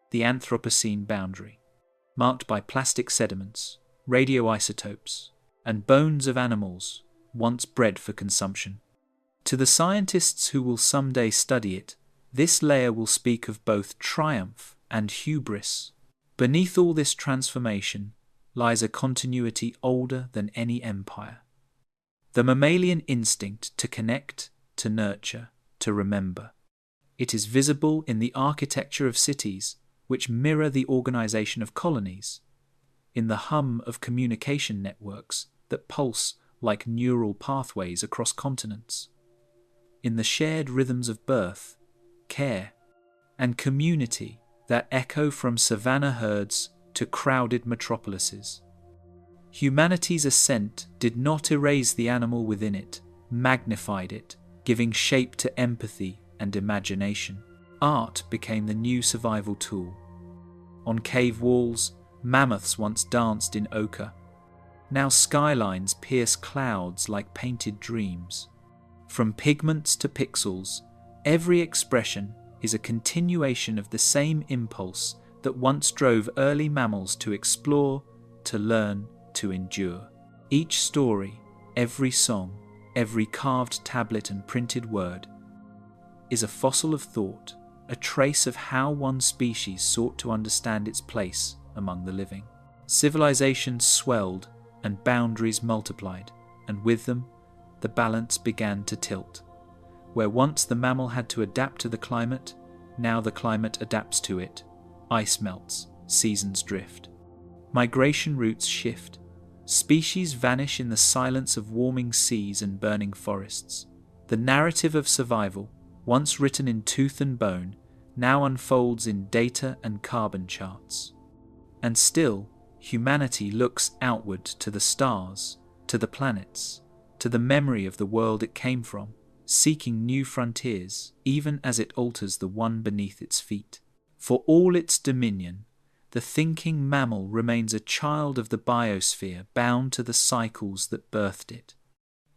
the Anthropocene boundary, marked by plastic sediments, radioisotopes, and bones of animals once bred for consumption. To the scientists who will someday study it, this layer will speak of both triumph and hubris. Beneath all this transformation lies a continuity older than any empire. The mammalian instinct to connect, to nurture, to remember. It is visible in the architecture of cities, which mirror the organization of colonies, in the hum of communication networks that pulse like neural pathways across continents, in the shared rhythms of birth, care, and community that echo from savanna herds to crowded metropolises. Humanity's ascent did not erase the animal within it, magnified it, giving shape to empathy and imagination. Art became the new survival tool. On cave walls, mammoths once danced in ochre. Now skylines pierce clouds like painted dreams. From pigments to pixels, every expression is a continuation of the same impulse that once drove early mammals to explore, to learn, to endure. Each story, every song, every carved tablet and printed word is a fossil of thought, a trace of how one species sought to understand its place among the living. Civilizations swelled and boundaries multiplied, and with them, the balance began to tilt. Where once the mammal had to adapt to the climate, now the climate adapts to it. Ice melts, seasons drift. Migration routes shift. Species vanish in the silence of warming seas and burning forests. The narrative of survival, once written in tooth and bone, now unfolds in data and carbon charts. And still, humanity looks outward to the stars, to the planets, to the memory of the world it came from, seeking new frontiers, even as it alters the one beneath its feet. For all its dominion, the thinking mammal remains a child of the biosphere, bound to the cycles that birthed it.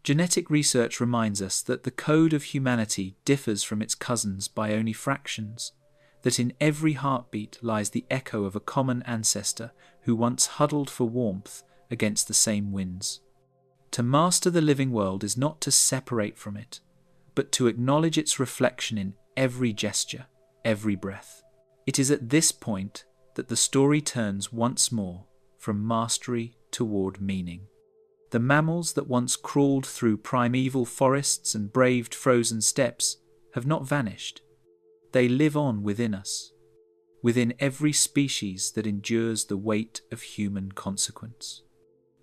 Genetic research reminds us that the code of humanity differs from its cousins by only fractions, that in every heartbeat lies the echo of a common ancestor who once huddled for warmth against the same winds. To master the living world is not to separate from it, but to acknowledge its reflection in every gesture, every breath. It is at this point that the story turns once more from mastery toward meaning. The mammals that once crawled through primeval forests and braved frozen steppes have not vanished. They live on within us, within every species that endures the weight of human consequence.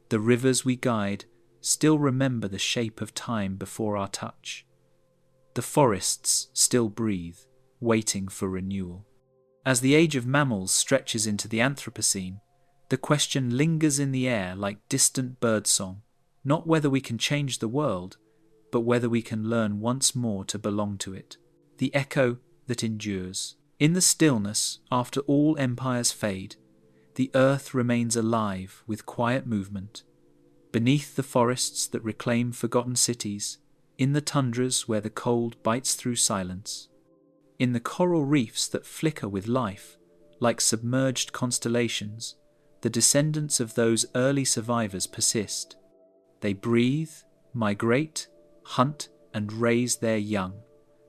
The rivers we guide still remember the shape of time before our touch. The forests still breathe, waiting for renewal. As the Age of Mammals stretches into the Anthropocene, the question lingers in the air like distant birdsong, not whether we can change the world, but whether we can learn once more to belong to it. The echo that endures. In the stillness, after all empires fade, the earth remains alive with quiet movement. Beneath the forests that reclaim forgotten cities, in the tundras where the cold bites through silence, in the coral reefs that flicker with life, like submerged constellations, the descendants of those early survivors persist. They breathe, migrate, hunt, and raise their young,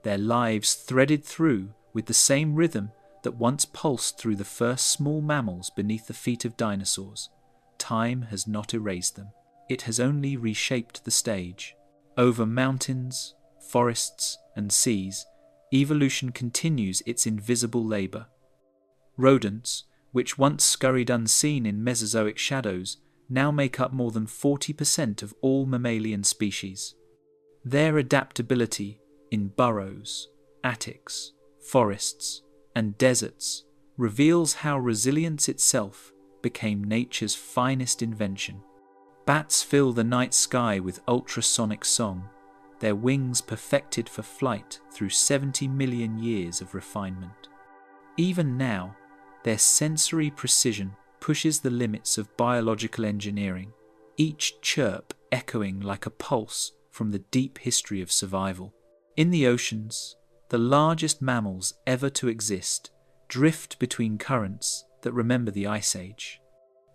their lives threaded through with the same rhythm that once pulsed through the first small mammals beneath the feet of dinosaurs. Time has not erased them. It has only reshaped the stage. Over mountains, forests, and seas, evolution continues its invisible labour. Rodents, which once scurried unseen in Mesozoic shadows, now make up more than 40% of all mammalian species. Their adaptability in burrows, attics, forests, and deserts reveals how resilience itself became nature's finest invention. Bats fill the night sky with ultrasonic song, their wings perfected for flight through 70 million years of refinement. Even now, their sensory precision pushes the limits of biological engineering, each chirp echoing like a pulse from the deep history of survival. In the oceans, the largest mammals ever to exist drift between currents that remember the Ice Age.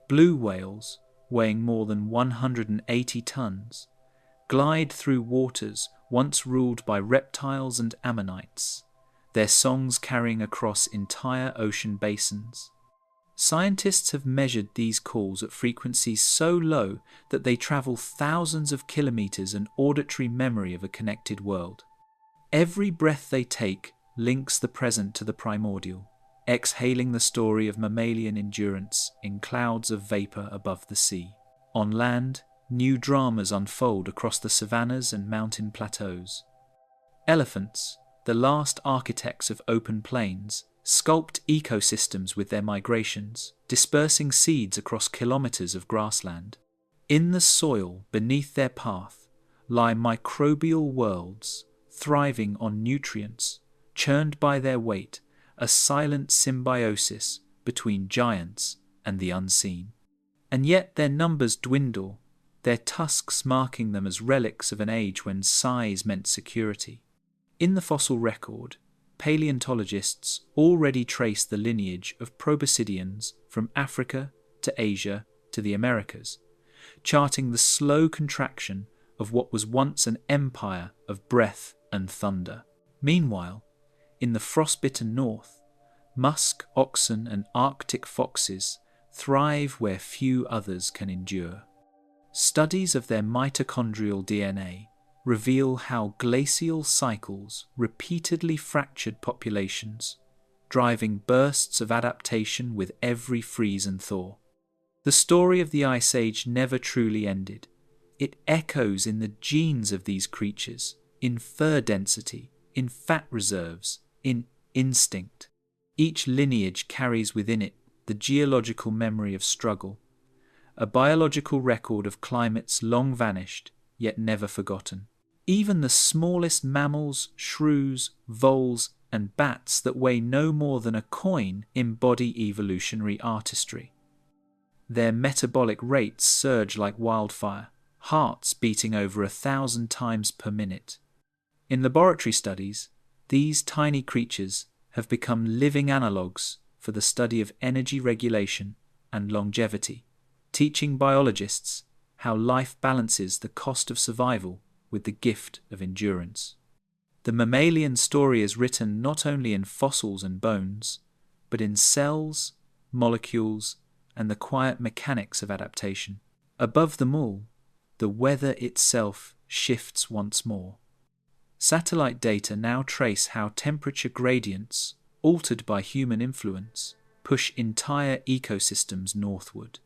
Blue whales, weighing more than 180 tons, glide through waters once ruled by reptiles and ammonites, their songs carrying across entire ocean basins. Scientists have measured these calls at frequencies so low that they travel thousands of kilometers in auditory memory of a connected world. Every breath they take links the present to the primordial, exhaling the story of mammalian endurance in clouds of vapor above the sea. On land, new dramas unfold across the savannas and mountain plateaus. Elephants, the last architects of open plains, sculpt ecosystems with their migrations, dispersing seeds across kilometers of grassland. In the soil beneath their path lie microbial worlds, thriving on nutrients, churned by their weight, a silent symbiosis between giants and the unseen. And yet their numbers dwindle, their tusks marking them as relics of an age when size meant security. In the fossil record, paleontologists already trace the lineage of proboscideans from Africa to Asia to the Americas, charting the slow contraction of what was once an empire of breath and thunder. Meanwhile, in the frostbitten north, musk oxen and Arctic foxes thrive where few others can endure. Studies of their mitochondrial DNA reveal how glacial cycles repeatedly fractured populations, driving bursts of adaptation with every freeze and thaw. The story of the Ice Age never truly ended. It echoes in the genes of these creatures, in fur density, in fat reserves, in instinct. Each lineage carries within it the geological memory of struggle, a biological record of climates long vanished, yet never forgotten. Even the smallest mammals, shrews, voles, and bats that weigh no more than a coin embody evolutionary artistry. Their metabolic rates surge like wildfire, hearts beating over 1,000 times per minute. In laboratory studies, these tiny creatures have become living analogues for the study of energy regulation and longevity, teaching biologists how life balances the cost of survival with the gift of endurance. The mammalian story is written not only in fossils and bones, but in cells, molecules, and the quiet mechanics of adaptation. Above them all, the weather itself shifts once more. Satellite data now trace how temperature gradients, altered by human influence, push entire ecosystems northward.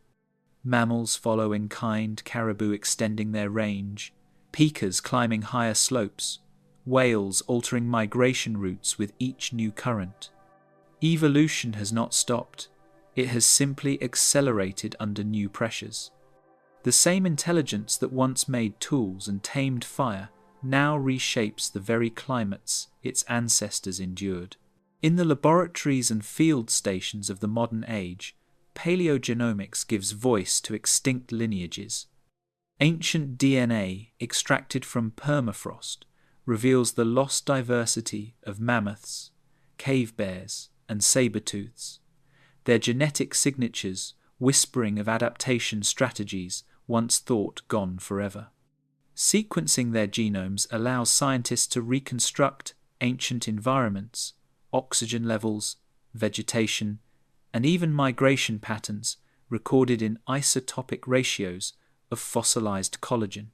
Mammals follow in kind, caribou extending their range, pikas climbing higher slopes, whales altering migration routes with each new current. Evolution has not stopped, it has simply accelerated under new pressures. The same intelligence that once made tools and tamed fire now reshapes the very climates its ancestors endured. In the laboratories and field stations of the modern age, paleogenomics gives voice to extinct lineages. Ancient DNA extracted from permafrost reveals the lost diversity of mammoths, cave bears, and saber-tooths, their genetic signatures whispering of adaptation strategies once thought gone forever. Sequencing their genomes allows scientists to reconstruct ancient environments, oxygen levels, vegetation, and even migration patterns recorded in isotopic ratios of fossilized collagen.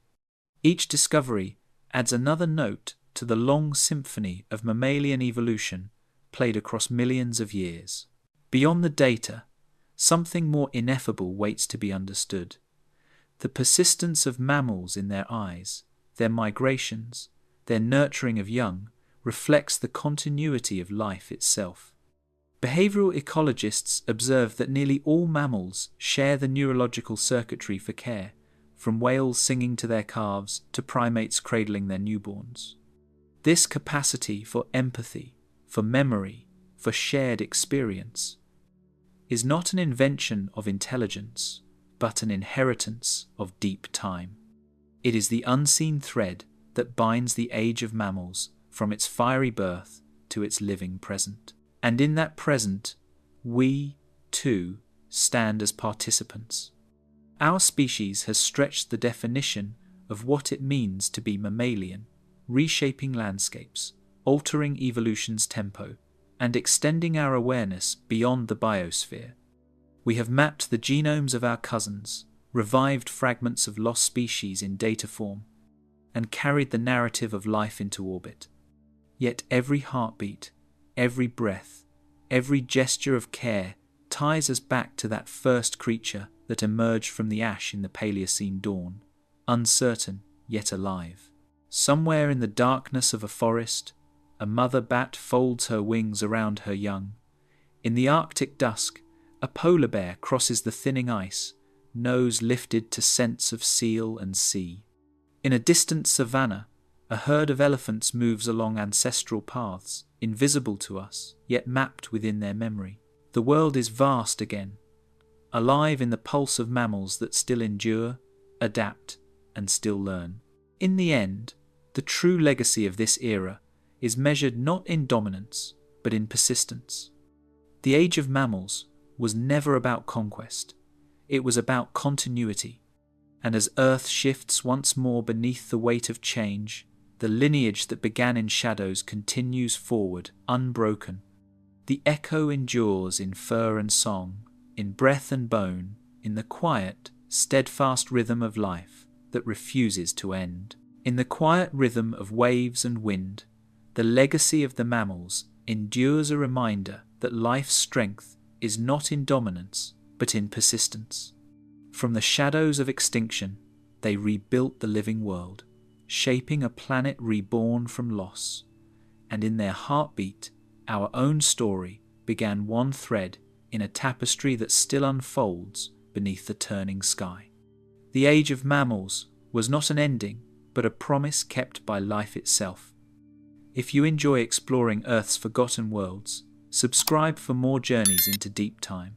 Each discovery adds another note to the long symphony of mammalian evolution played across millions of years. Beyond the data, something more ineffable waits to be understood. The persistence of mammals in their eyes, their migrations, their nurturing of young, reflects the continuity of life itself. Behavioral ecologists observe that nearly all mammals share the neurological circuitry for care, from whales singing to their calves to primates cradling their newborns. This capacity for empathy, for memory, for shared experience, is not an invention of intelligence, but an inheritance of deep time. It is the unseen thread that binds the age of mammals from its fiery birth to its living present. And in that present, we, too, stand as participants. Our species has stretched the definition of what it means to be mammalian, reshaping landscapes, altering evolution's tempo, and extending our awareness beyond the biosphere. We have mapped the genomes of our cousins, revived fragments of lost species in data form, and carried the narrative of life into orbit. Yet every heartbeat, every breath, every gesture of care ties us back to that first creature that emerged from the ash in the Paleocene dawn, uncertain yet alive. Somewhere in the darkness of a forest, a mother bat folds her wings around her young. In the Arctic dusk, a polar bear crosses the thinning ice, nose lifted to scents of seal and sea. In a distant savanna, a herd of elephants moves along ancestral paths, invisible to us, yet mapped within their memory. The world is vast again, alive in the pulse of mammals that still endure, adapt, and still learn. In the end, the true legacy of this era is measured not in dominance, but in persistence. The Age of Mammals was never about conquest. It was about continuity. And as Earth shifts once more beneath the weight of change, the lineage that began in shadows continues forward, unbroken. The echo endures in fur and song, in breath and bone, in the quiet, steadfast rhythm of life that refuses to end. In the quiet rhythm of waves and wind, the legacy of the mammals endures a reminder that life's strength is not in dominance, but in persistence. From the shadows of extinction, they rebuilt the living world, shaping a planet reborn from loss. And in their heartbeat, our own story began one thread in a tapestry that still unfolds beneath the turning sky. The Age of Mammals was not an ending, but a promise kept by life itself. If you enjoy exploring Earth's forgotten worlds, subscribe for more journeys into deep time.